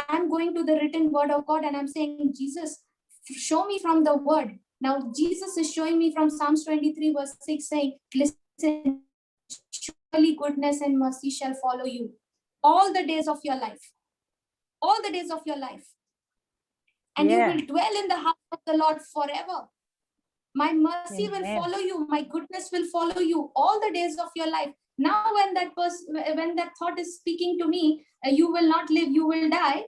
S2: I'm going to the written word of God, and I'm saying, Jesus, show me from the word. Now Jesus is showing me from Psalms 23 verse 6, saying, listen, surely goodness and mercy shall follow you all the days of your life. All the days of your life. And you will dwell in the house of the Lord forever. My mercy will follow you. My goodness will follow you all the days of your life. Now, when that thought is speaking to me, you will not live, you will die.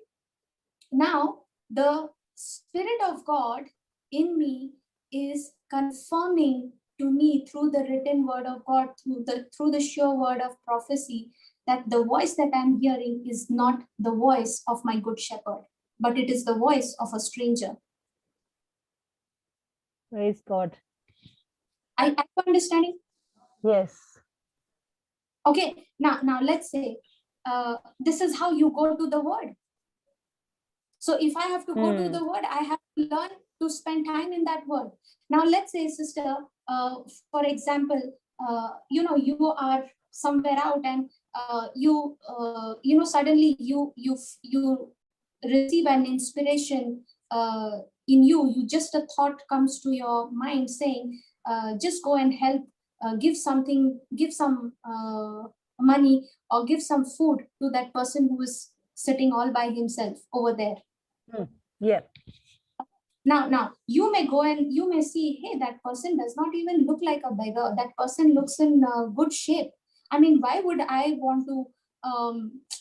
S2: Now, the Spirit of God in me is confirming to me through the written word of God, through the sure word of prophecy, that the voice that I'm hearing is not the voice of my good shepherd, but it is the voice of a stranger.
S1: Praise God.
S2: Are you understanding?
S1: Yes.
S2: Okay, now let's say this is how you go to the word. So if I have to go to the word, I have to learn to spend time in that word. Now let's say, sister, for example, you are somewhere out, and suddenly you receive an inspiration in you. Just a thought comes to your mind saying, just go and help, give some money, or give some food to that person who is sitting all by himself over there.
S1: Yeah.
S2: Now you may go and you may see, hey, that person does not even look like a beggar. That person looks in good shape. I mean, why would I want to,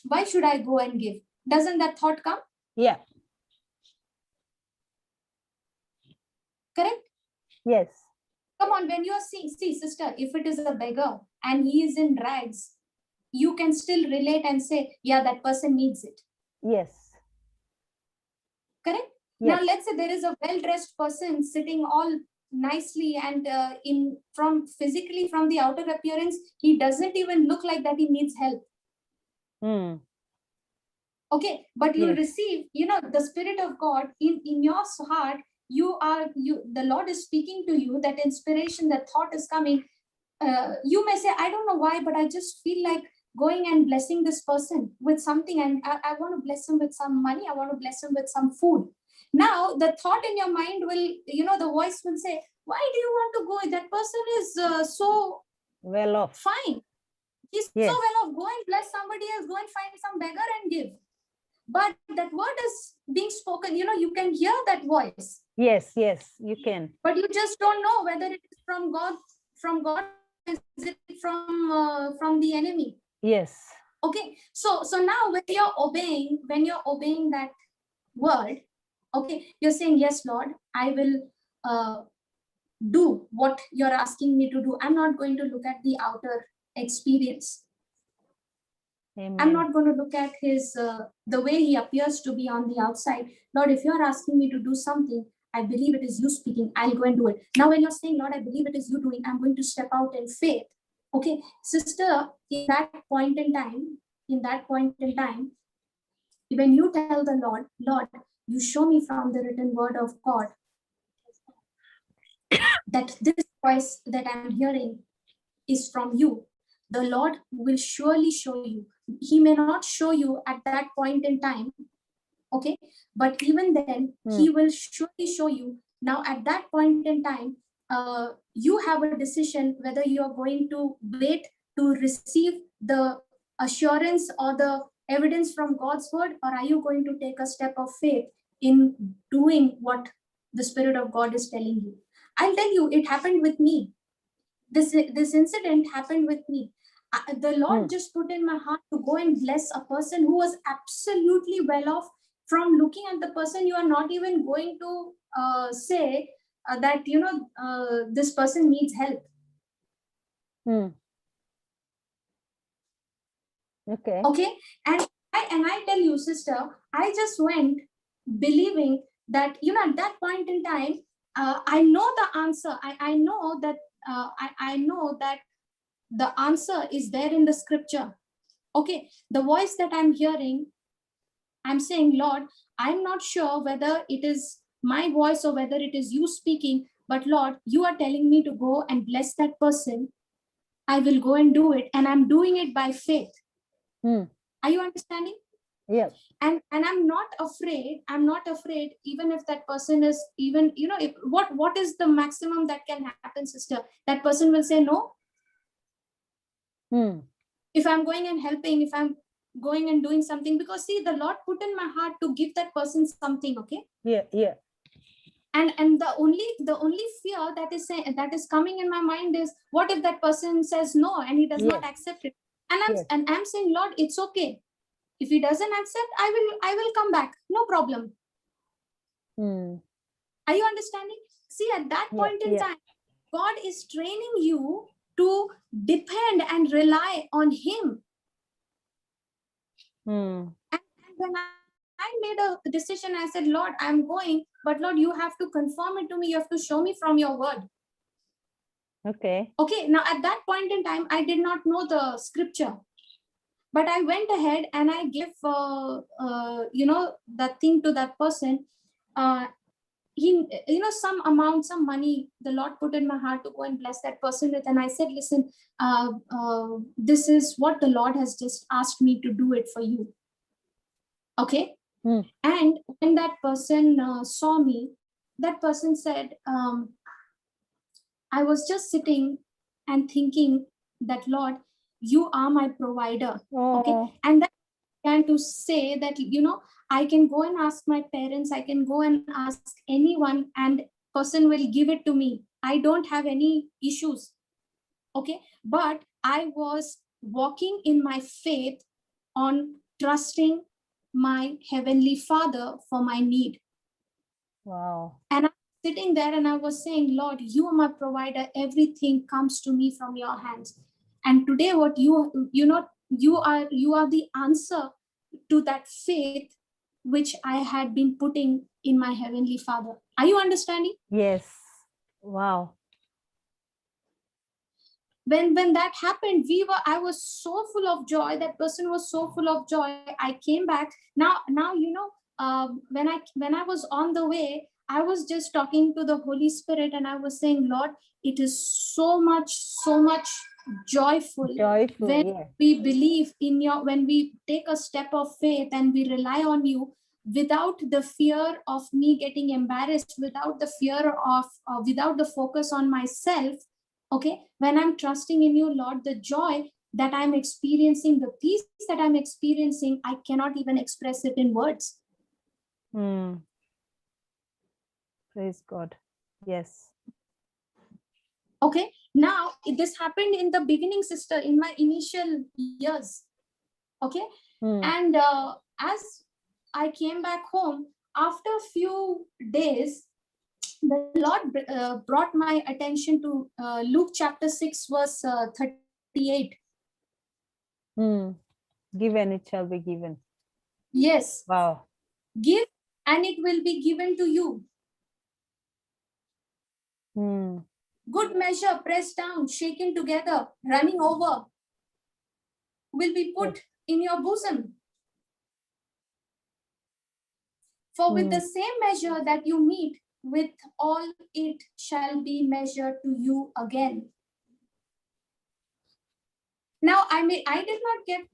S2: why should I go and give? Doesn't that thought come?
S1: Yeah.
S2: Correct?
S1: Yes.
S2: Come on, when you are seeing, see, sister, if it is a beggar and he is in rags, you can still relate and say, yeah, that person needs it.
S1: Yes.
S2: Correct?
S1: Yes.
S2: Now, let's say there is a well-dressed person sitting all nicely, and physically from the outer appearance, he doesn't even look like that he needs help. Okay, but you receive, the Spirit of God in your heart. The Lord is speaking to you. That inspiration, that thought is coming. You may say, I don't know why, but I just feel like going and blessing this person with something, and I want to bless him with some money. I want to bless him with some food. Now, the thought in your mind will, the voice will say, why do you want to go? That person is so
S1: well off.
S2: Fine. He's so well off. Go and bless somebody else. Go and find some beggar and give. But that word is being spoken. You can hear that voice.
S1: Yes, you can.
S2: But you just don't know whether it is from God. Is it from the enemy?
S1: Yes.
S2: Okay. So now when you're obeying that word, okay, you're saying, yes, Lord, I will do what you're asking me to do. I'm not going to look at the outer experience.
S1: Amen.
S2: I'm not going to look at his the way he appears to be on the outside. Lord, if you're asking me to do something, I believe it is you speaking. I'll go and do it. Now, when you're saying, Lord, I believe it is you doing, I'm going to step out in faith. Okay, sister, in that point in time, when you tell the Lord, you show me from the written word of God that this voice that I'm hearing is from you, the Lord will surely show you. He may not show you at that point in time, okay, but even then, he will surely show you. Now, at that point in time, you have a decision whether you are going to wait to receive the assurance or the evidence from God's word, or are you going to take a step of faith in doing what the Spirit of God is telling you? I'll tell you, it happened with me. This incident happened with me. The Lord just put in my heart to go and bless a person who was absolutely well off. From looking at the person, you are not even going to say that this person needs help. Okay, and I tell you, sister, I just went believing that at that point in time, I know the answer. I know that I know that the answer is there in the scripture. Okay, the voice that I'm hearing, I'm saying, Lord, I'm not sure whether it is my voice or whether it is you speaking, but Lord, you are telling me to go and bless that person. I will go and do it, and I'm doing it by faith. Are you understanding?
S1: Yes.
S2: And I'm not afraid. I'm not afraid, even if that person is even, if, what is the maximum that can happen, sister? That person will say no. If I'm going and helping, if I'm going and doing something, because see, the Lord put in my heart to give that person something. Okay.
S1: Yeah.
S2: And the only fear that is coming in my mind is, what if that person says no and he does not accept it? And I'm saying, Lord, it's okay. If he doesn't accept, I will come back. No problem. Are you understanding? See, at that point in time, God is training you to depend and rely on him. And when I made a decision, I said, Lord, I'm going, but Lord, you have to confirm it to me. You have to show me from your word.
S1: Okay.
S2: Now at that point in time, I did not know the scripture, but I went ahead and I gave, that thing to that person. He, some amount, some money, the Lord put in my heart to go and bless that person with. And I said, listen, this is what the Lord has just asked me to do it for you. Okay. And when that person saw me, that person said, I was just sitting and thinking that, Lord, you are my provider. Okay. And then I began to say that, I can go and ask my parents, I can go and ask anyone, and person will give it to me. I don't have any issues. Okay. But I was walking in my faith on trusting my Heavenly Father for my need.
S1: Wow.
S2: And I'm sitting there and I was saying, Lord, you are my provider. Everything comes to me from your hands. And today, what you are the answer to that faith which I had been putting in my Heavenly Father. Are you understanding?
S1: Yes. Wow.
S2: When that happened, I was so full of joy. That person was so full of joy. I came back. Now, when I was on the way, I was just talking to the Holy Spirit and I was saying, Lord, it is so much joyful when we believe in when we take a step of faith and we rely on you, without the fear of me getting embarrassed, without the fear of, without the focus on myself. Okay, when I'm trusting in you, Lord, the joy that I'm experiencing, the peace that I'm experiencing, I cannot even express it in words.
S1: Praise God. Yes.
S2: Okay, now this happened in the beginning, sister, in my initial years. Okay, and as I came back home, after a few days, the Lord brought my attention to Luke chapter 6, verse 38.
S1: Give and it shall be given.
S2: Yes.
S1: Wow.
S2: Give and it will be given to you. Good measure, pressed down, shaken together, running over, will be put in your bosom. For with the same measure that you meet with, all it shall be measured to you again. Now, I did not get,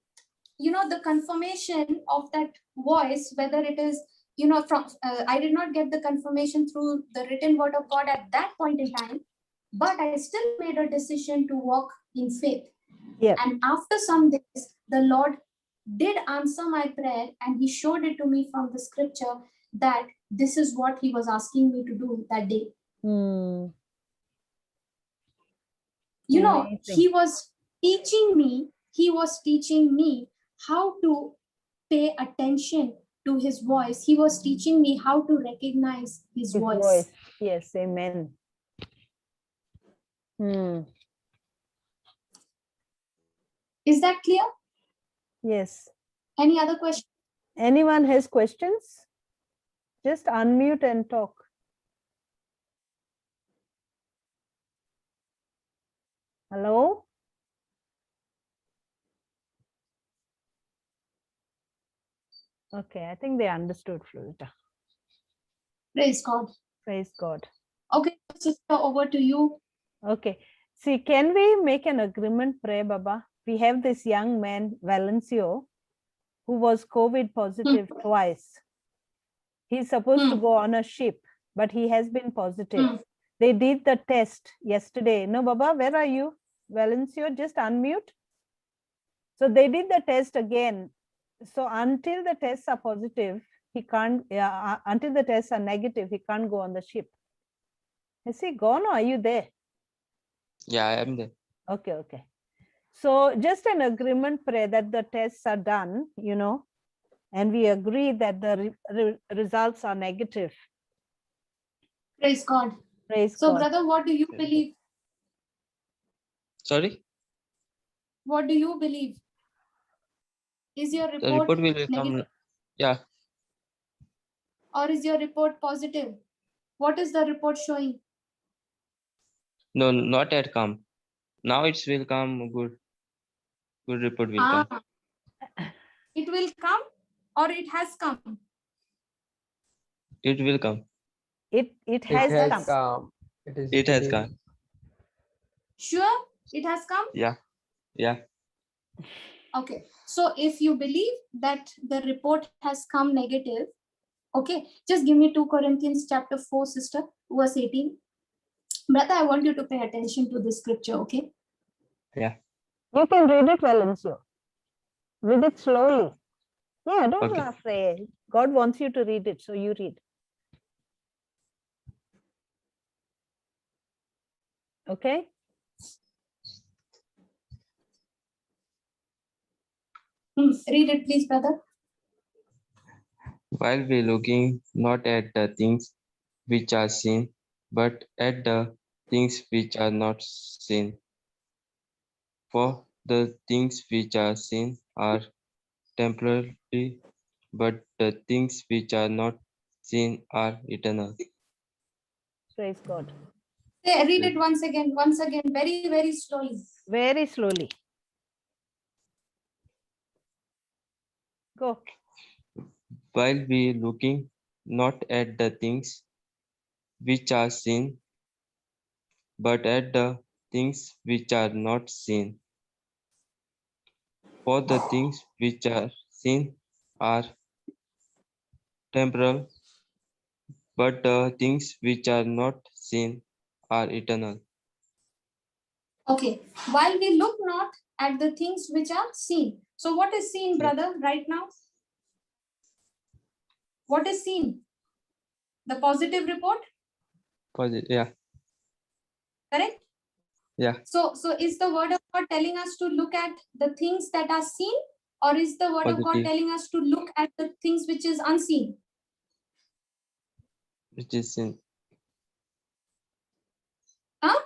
S2: the confirmation of that voice, whether it is, from, I did not get the confirmation through the written word of God at that point in time, but I still made a decision to walk in faith. Yeah. And after some days, the Lord did answer my prayer and he showed it to me from the scripture that this is what he was asking me to do that day. Amazing. He was teaching me how to pay attention to his voice. He was teaching me how to recognize his voice.
S1: Yes, amen.
S2: Is that clear?
S1: Yes.
S2: Any other question?
S1: Anyone has questions? Just unmute and talk. Okay, I think they understood, Florita.
S2: Praise God.
S1: Praise God.
S2: Okay, sister, over to you.
S1: Okay. See, can we make an agreement prayer, Baba? We have this young man, Valencio, who was COVID positive twice. He's supposed to go on a ship, but he has been positive. They did the test yesterday. No, Baba, where are you? Valencio, just unmute. So they did the test again. So until the tests are positive, he can't, until the tests are negative, he can't go on the ship. Is he gone or are you there?
S4: Yeah, I am there.
S1: Okay, okay. So just an agreement prayer that the tests are done, you know, and we agree that the results are negative.
S2: Praise God.
S1: Praise
S2: So,
S1: God.
S2: brother, what do you believe?
S4: Sorry?
S2: What do you believe? Is your
S4: The
S2: report
S4: report will come.
S2: negative
S4: Yeah.
S2: or is your report positive? What is the report showing?
S4: No, not yet come. Now it will come good. Good report will come.
S2: It will come or it has come?
S4: It will come.
S1: It has come.
S3: come.
S4: It has come.
S2: Sure, it has come?
S4: Yeah. Yeah.
S2: Okay. So if you believe that the report has come negative, okay, just give me 2 Corinthians chapter 4, sister, verse 18. Brother, I want you to pay attention to this scripture, okay?
S4: Yeah.
S1: You can read it, Valencio. Read it slowly. Yeah, don't
S4: Okay.
S1: laugh, Ray. God wants you to read it, so you read. Okay?
S2: Read it, please, brother.
S4: While we looking not at the things which are seen, but at the things which are not seen. For the things which are seen are temporary, but the things which are not seen are eternal.
S1: Praise God.
S2: Read it once again, very, very slowly.
S1: Very slowly. Go.
S4: While we looking not at the things which are seen, but at the things which are not seen. For the things which are seen are temporal, but the things which are not seen are eternal.
S2: Okay. While we look not at the things which are seen. So what is seen, brother, right now? What is seen? The positive report,
S4: Yeah,
S2: correct?
S4: yeah.
S2: So is the word of God telling us to look at the things that are seen, or is the word of God
S4: Positive,
S2: telling us to look at the things which is unseen?
S4: which is seen,
S2: Huh?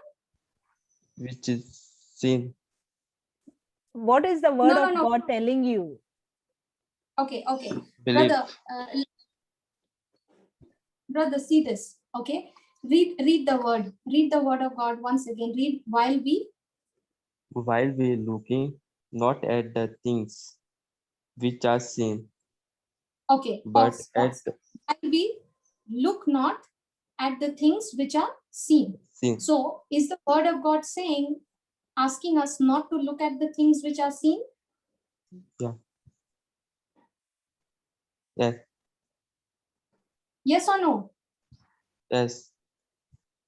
S4: which is seen.
S1: What is the word
S2: No,
S1: of
S2: no.
S1: God telling you?
S2: Okay.
S4: Believe.
S2: Brother, see this. Okay. Read the word. Read the word of God once again. Read while we.
S4: While we looking not at the things which are seen,
S2: Okay.
S4: but
S2: Pause.
S4: at
S2: While we look not at the things which are seen.
S4: seen.
S2: So is the word of God saying, asking us not to look at the things which are seen?
S4: Yeah. Yes.
S2: Yes or no?
S4: Yes.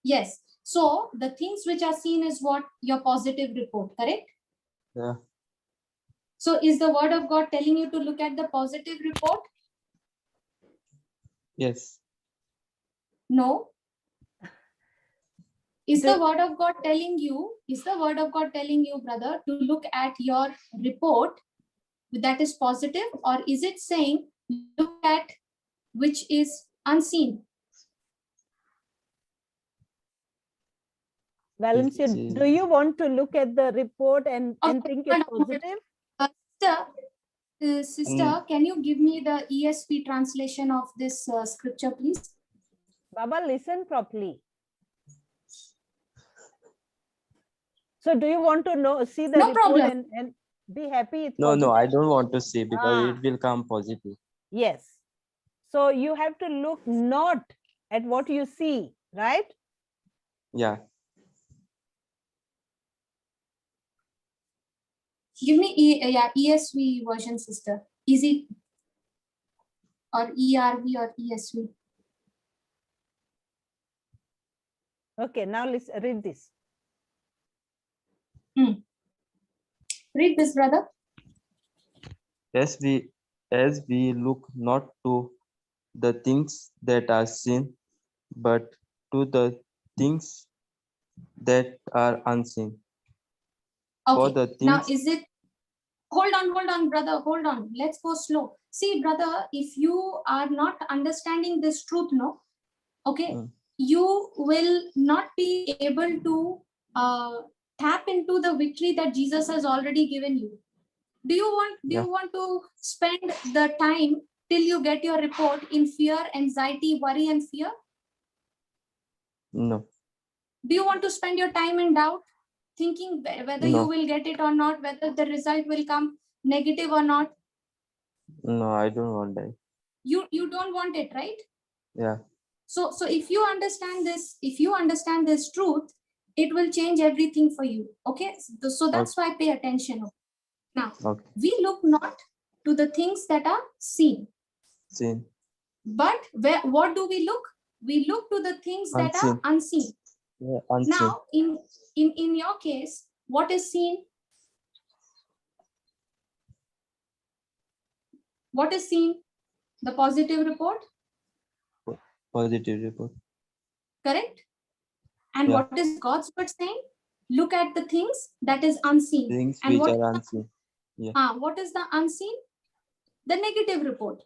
S2: Yes. So the things which are seen is what? Your positive report, correct?
S4: Yeah.
S2: So is the word of God telling you to look at the positive report?
S4: Yes.
S2: No. Is the word of God telling you, brother, to look at your report that is positive, or is it saying look at which is unseen?
S1: Valencia, do you want to look at the report and think it's positive?
S2: Sister, can you give me the ESV translation of this scripture, please?
S1: Baba, listen properly. So do you want to see the report and be happy it's
S4: No,
S1: positive?
S4: I don't want to see because it will come positive.
S1: Yes. So you have to look not at what you see, right?
S4: Yeah.
S2: Give me ESV version, sister. Is it or ERV or ESV?
S1: Okay, now let's read this.
S2: Read this, brother.
S4: As we look not to the things that are seen, but to the things that are unseen. For
S2: Okay.
S4: the
S2: Now,
S4: things,
S2: is it? Hold on, brother. Hold on. Let's go slow. See, brother, if you are not understanding this truth, no, okay,
S4: Mm.
S2: you will not be able to tap into the victory that Jesus has already given you. Do you
S4: Yeah.
S2: want to spend the time till you get your report in fear, anxiety, worry, and fear?
S4: No,
S2: Do you want to spend your time in doubt, thinking whether you
S4: no,
S2: will get it or not, whether the result will come negative or not?
S4: no, I don't want that.
S2: You don't want it, right?
S4: Yeah.
S2: So if you understand this truth, it will change everything for you. Okay, so that's why pay attention. Now,
S4: Okay.
S2: we look not to the things that are seen,
S4: Seen.
S2: but what do we look? We look to the things that are unseen.
S4: Yeah, unseen.
S2: Now, in your case, what is seen? What is seen? The positive report,
S4: Positive report.
S2: correct? And
S4: Yeah.
S2: what is God's word saying? Look at the things that is unseen.
S4: Things
S2: And
S4: which are unseen. Yeah.
S2: what is the unseen? The negative report.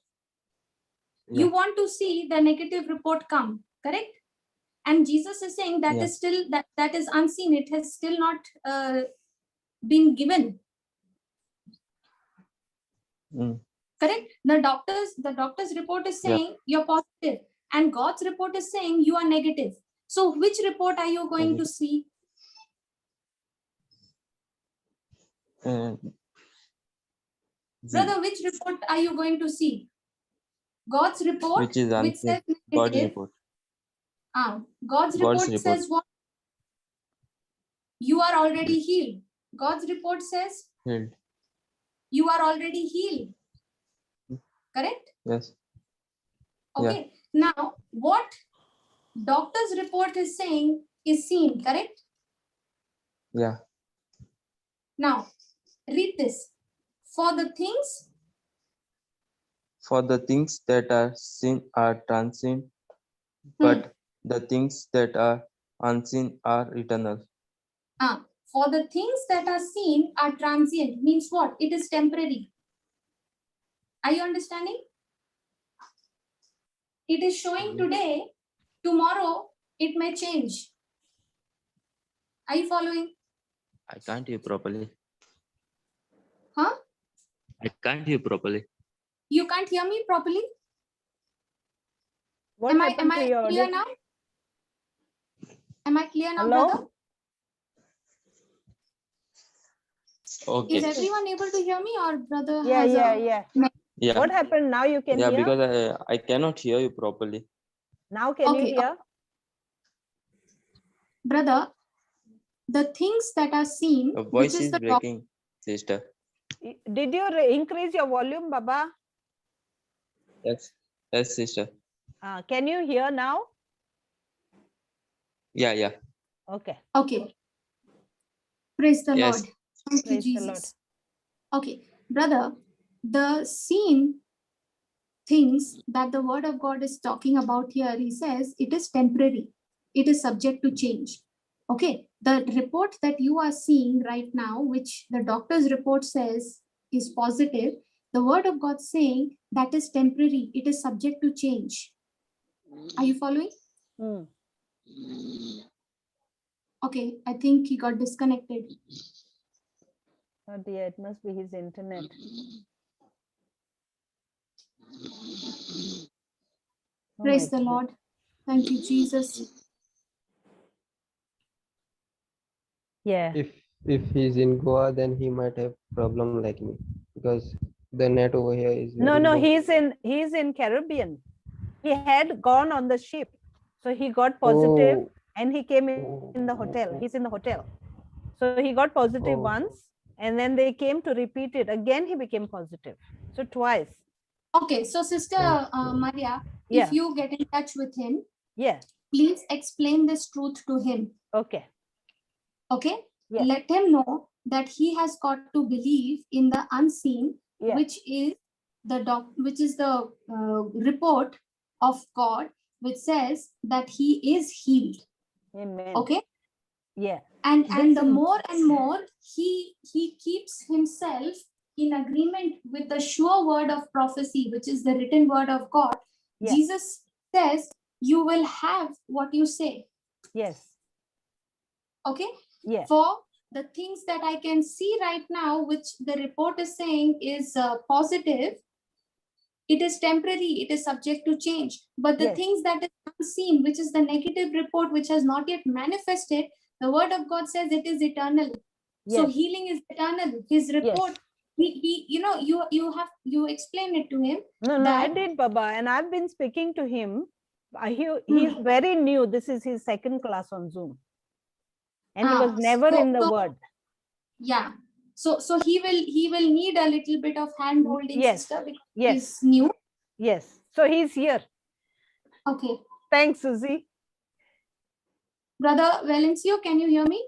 S4: Yeah.
S2: You want to see the negative report come, correct? And Jesus is saying that
S4: Yeah.
S2: is still that is unseen. It has still not been given.
S4: Mm.
S2: Correct? The doctor's report is saying you're positive, and God's report is saying you are negative. So which report are you going to see? Brother, which report are you going to see? God's report,
S4: which is
S2: which says
S4: unseen. God's
S2: negative.
S4: report.
S2: God's report says what? You are already healed. God's report says
S4: Healed.
S2: you are already healed. Correct?
S4: Yes.
S2: Okay. Now, what doctor's report is saying is seen, correct?
S4: Yeah.
S2: Now, read this. For the things
S4: that are seen are transient, but the things that are unseen are eternal.
S2: For the things that are seen are transient, means what? It is temporary. Are you understanding? It is showing today, tomorrow it may change. Are you following?
S4: I can't hear properly.
S2: Huh?
S4: I can't hear properly.
S2: You can't hear me properly?
S1: What
S2: am
S1: happened to
S2: I
S1: your
S2: clear
S1: audio?
S2: now? Am I clear now,
S1: Hello?
S2: brother?
S4: Okay.
S2: Is everyone able to hear me, or brother
S1: Yeah,
S2: has
S1: yeah.
S4: Yeah.
S1: What happened now? You can
S4: Yeah,
S1: hear?
S4: because I cannot hear you properly.
S1: Now can you
S2: Okay.
S1: hear?
S2: Brother, the things that are seen,
S4: Your
S2: which
S4: voice
S2: is
S4: is
S2: the
S4: breaking, sister.
S1: Did you increase your volume, Baba?
S4: Yes. Yes, sister.
S1: Can you hear now?
S4: Yeah, yeah.
S1: Okay.
S2: Okay. Praise the
S4: Yes.
S2: Lord. Thank you,
S1: Praise the Lord.
S2: Jesus. Okay, brother, the seen things that the word of God is talking about here, he says it is temporary. It is subject to change. Okay, the report that you are seeing right now, which the doctor's report says is positive, the word of God saying that is temporary. It is subject to change. Are you following?
S1: Hmm.
S2: Okay, I think he got disconnected.
S1: Oh dear, it must be his internet. Oh
S2: Praise
S1: my
S2: the
S1: goodness.
S2: Lord. Thank you, Jesus.
S1: Yeah.
S3: If he's in Goa, then he might have problem like me, because The net over here is
S1: No,
S3: very
S1: no,
S3: low.
S1: he's in Caribbean. He had gone on the ship, so he got positive,
S3: Oh,
S1: and he came
S3: oh,
S1: in the hotel.
S3: oh,
S1: He's in the hotel, so he got positive
S3: oh.
S1: once, and then they came to repeat it again. He became positive, so twice.
S2: Okay, so Sister
S3: Okay.
S2: Maria,
S1: Yeah,
S2: if you get in touch with him,
S1: yeah,
S2: please explain this truth to him.
S1: okay,
S2: Okay,
S1: yeah,
S2: let him know that he has got to believe in the unseen,
S1: yeah,
S2: which is the report of God, which says that he is healed.
S1: amen.
S2: Okay,
S1: Yeah,
S2: and
S1: this
S2: the
S1: is,
S2: more and more he keeps himself in agreement with the sure word of prophecy, which is the written word of God.
S1: yeah,
S2: Jesus says, you will have what you say.
S1: yes,
S2: Okay,
S1: yeah,
S2: for the things that I can see right now, which the report is saying is positive, it is temporary, it is subject to change. But the
S1: yes,
S2: things that is unseen, which is the negative report, which has not yet manifested, the word of God says it is eternal. So
S1: yes,
S2: healing is eternal. His report, he you explain it to him.
S1: No, no, I
S2: that
S1: did, Baba, and I've been speaking to him. He's
S2: Hmm.
S1: very new. This is his second class on Zoom, and he was never
S2: so,
S1: in the word.
S2: yeah, so he will need a little bit of hand holding,
S1: Yes,
S2: sister, because
S1: yes,
S2: he's new.
S1: yes. So he's here.
S2: Okay,
S1: Thanks, Susie.
S2: Brother Valencio, can you hear me?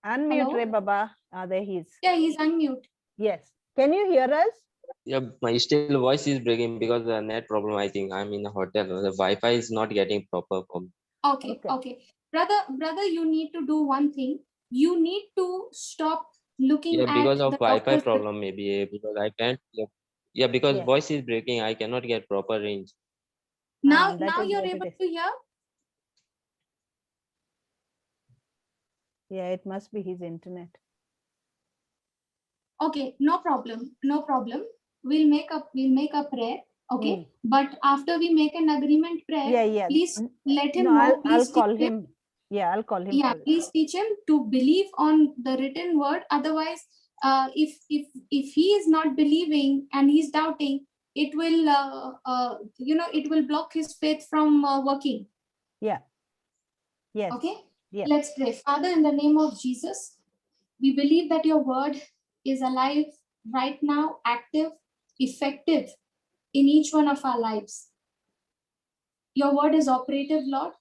S1: Unmute,
S2: Hello?
S1: Re Baba. Ah, there he is.
S2: Yeah, he's unmute.
S1: Yes. Can you hear us?
S4: Yeah, my still voice is breaking because of the net problem. I think I'm in a hotel. The Wi-Fi is not getting proper for me.
S2: Okay,
S1: Okay.
S2: okay. Brother, you need to do one thing. You need to stop looking
S4: Yeah, because
S2: at
S4: of
S2: the
S4: Wi-Fi
S2: doctor's
S4: problem maybe because I can't. Yeah, yeah, because
S1: Yeah.
S4: voice is breaking. I cannot get proper range.
S2: now
S1: That is
S2: you're
S1: what it
S2: able
S1: is.
S2: to hear.
S1: Yeah, it must be his internet.
S2: Okay, no problem, no problem. We'll make a prayer. Okay, but after we make an agreement prayer,
S1: Yeah, yeah.
S2: please let him
S1: No,
S2: know.
S1: I'll
S2: Please
S1: call
S2: teach him.
S1: him. Yeah, I'll call him.
S2: Yeah,
S1: for it.
S2: please teach him to believe on the written word. Otherwise, if he is not believing and he's doubting, it will it will block his faith from working.
S1: Yeah. Yes.
S2: Okay,
S1: Yeah.
S2: let's pray. Father, in the name of Jesus, we believe that your word is alive right now, active, effective in each one of our lives. Your word is operative, Lord.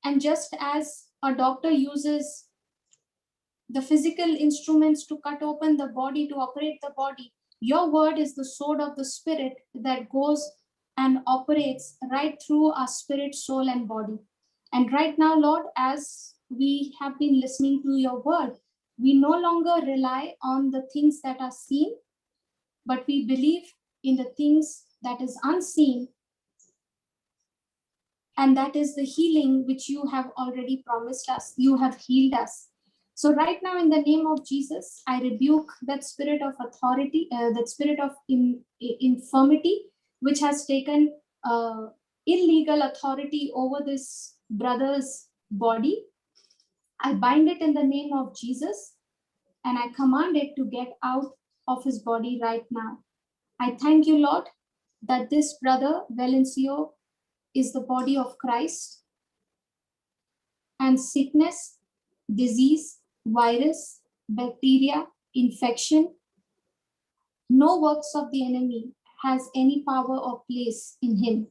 S2: And just as a doctor uses the physical instruments to cut open the body, to operate the body, your word is the sword of the spirit that goes and operates right through our spirit, soul, and body. And right now, Lord, as we have been listening to your word, we no longer rely on the things that are seen, but we believe in the things that is unseen, and that is the healing which you have already promised us. You have healed us. So right now, in the name of Jesus, I rebuke that spirit of authority, that spirit of infirmity, which has taken illegal authority over this brother's body. I bind it in the name of Jesus, and I command it to get out of his body right now. I thank you, Lord, that this brother, Valencio, is the body of Christ, and sickness, disease, virus, bacteria, infection, no works of the enemy has any power or place in him.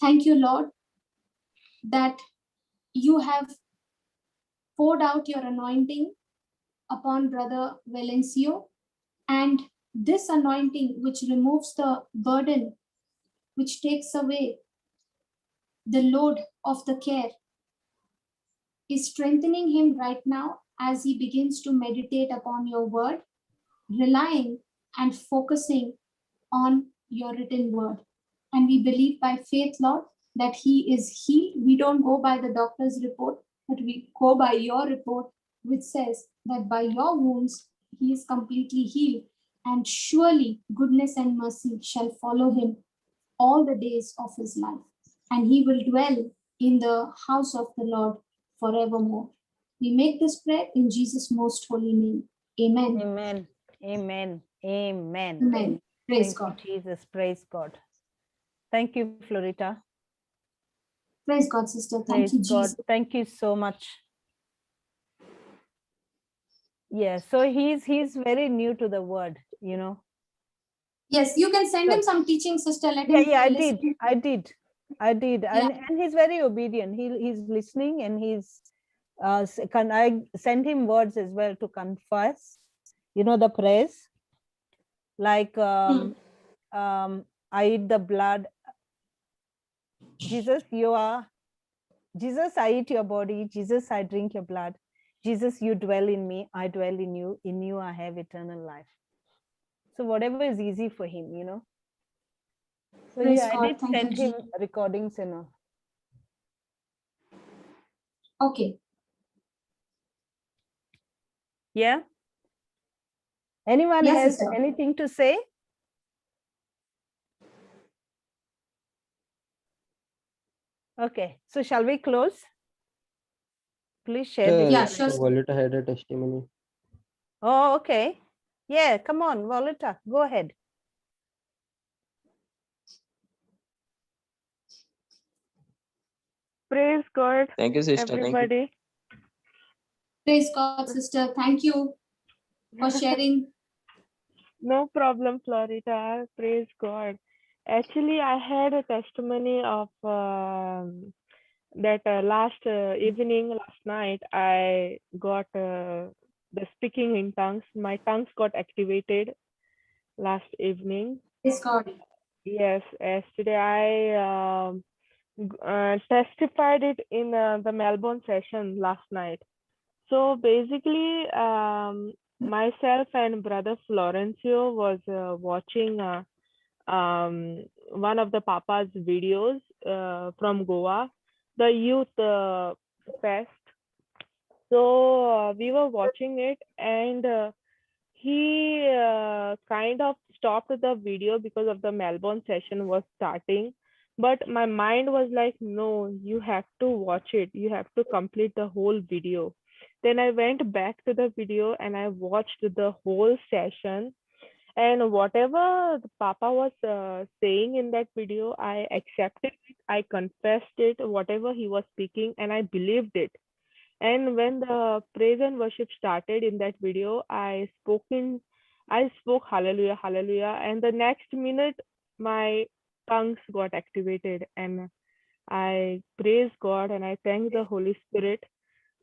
S2: Thank you, Lord, that you have poured out your anointing upon Brother Valencio, and this anointing, which removes the burden, which takes away the load of the care, is strengthening him right now as he begins to meditate upon your word, relying and focusing on your written word. And we believe by faith, Lord, that he is healed. We don't go by the doctor's report, but we go by your report, which says that by your wounds he is completely healed. And surely goodness and mercy shall follow him all the days of his life. And he will dwell in the house of the Lord forevermore. We make this prayer in Jesus' most holy name. Amen.
S1: Amen. Amen. Amen.
S2: Amen. Praise
S1: Thank
S2: God.
S1: you, Jesus. Praise God. Thank you, Florita.
S2: Praise God, sister. Thank
S1: Praise
S2: you,
S1: God.
S2: Jesus.
S1: Thank you so much. Yeah, so he's very new to the word, you know.
S2: Yes, you can send
S1: So-
S2: him some teaching, sister. Let
S1: Yeah,
S2: him
S1: yeah, I
S2: listen.
S1: did.
S2: Yeah.
S1: And he's very obedient. He's listening, and he's can I send him words as well to confess, you know, the prayers like I eat the blood. Jesus, Jesus, I eat your body. Jesus, I drink your blood. Jesus, you dwell in me. I dwell in you. In you, I have eternal life. So whatever is easy for him, you know. So
S2: Praise
S1: yeah, I
S2: God.
S1: did
S2: Thank you,
S1: send him
S2: Jesus.
S1: recordings and all.
S2: Okay.
S1: Yeah. Anyone
S2: Yes,
S1: has
S2: sister.
S1: anything to say? Okay. So shall we close? Please share this.
S2: Yeah,
S3: So
S2: sure.
S3: Volita had a testimony.
S1: Oh, okay. Yeah, come on, Volita, go ahead.
S5: Praise God,
S4: Thank you, sister. Thank you.
S5: everybody.
S2: Praise God, sister. Thank you for sharing.
S5: No problem, Florita. Praise God. Actually, I had a testimony of that last evening, last night, I got the speaking in tongues. My tongues got activated last evening.
S2: Praise God.
S5: Yes, yesterday I testified it in the Melbourne session last night. So basically, myself and brother Florencio was watching one of the Papa's videos from Goa, the youth fest. So we were watching it, and he kind of stopped the video because of the Melbourne session was starting. But my mind was like, no, you have to watch it. You have to complete the whole video. Then I went back to the video and I watched the whole session. And whatever the Papa was saying in that video, I accepted it. I confessed it, whatever he was speaking, and I believed it. And when the praise and worship started in that video, I spoke hallelujah, hallelujah. And the next minute, my tongues got activated and I praise God and I thank the Holy Spirit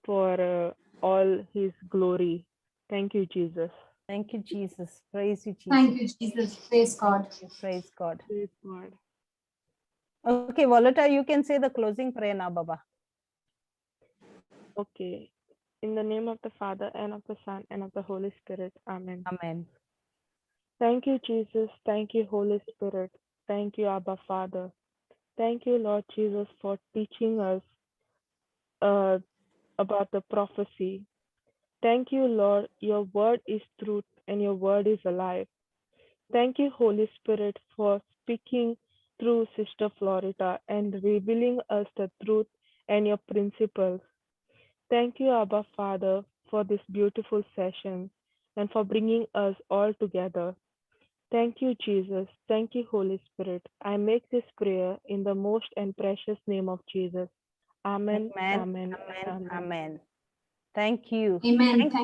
S5: for all his glory. Thank you, Jesus.
S1: Thank you, Jesus. Praise you, Jesus.
S2: Thank you, Jesus. Praise God.
S1: Thank you. Praise God.
S5: Praise God.
S1: Okay, Volita, you can say the closing prayer now, Baba.
S5: Okay. In the name of the Father and of the Son and of the Holy Spirit. Amen.
S1: Amen.
S5: Thank you, Jesus. Thank you, Holy Spirit. Thank you, Abba Father. Thank you, Lord Jesus, for teaching us about the prophecy. Thank you, Lord. Your word is truth and your word is alive. Thank you, Holy Spirit, for speaking through Sister Florita and revealing us the truth and your principles. Thank you, Abba Father, for this beautiful session and for bringing us all together. Thank you, Jesus. Thank you, Holy Spirit. I make this prayer in the most and precious name of Jesus. Amen.
S1: Amen.
S5: Amen.
S1: Amen.
S5: Amen.
S1: Amen. Thank you.
S2: Amen.
S1: Thank
S2: Thank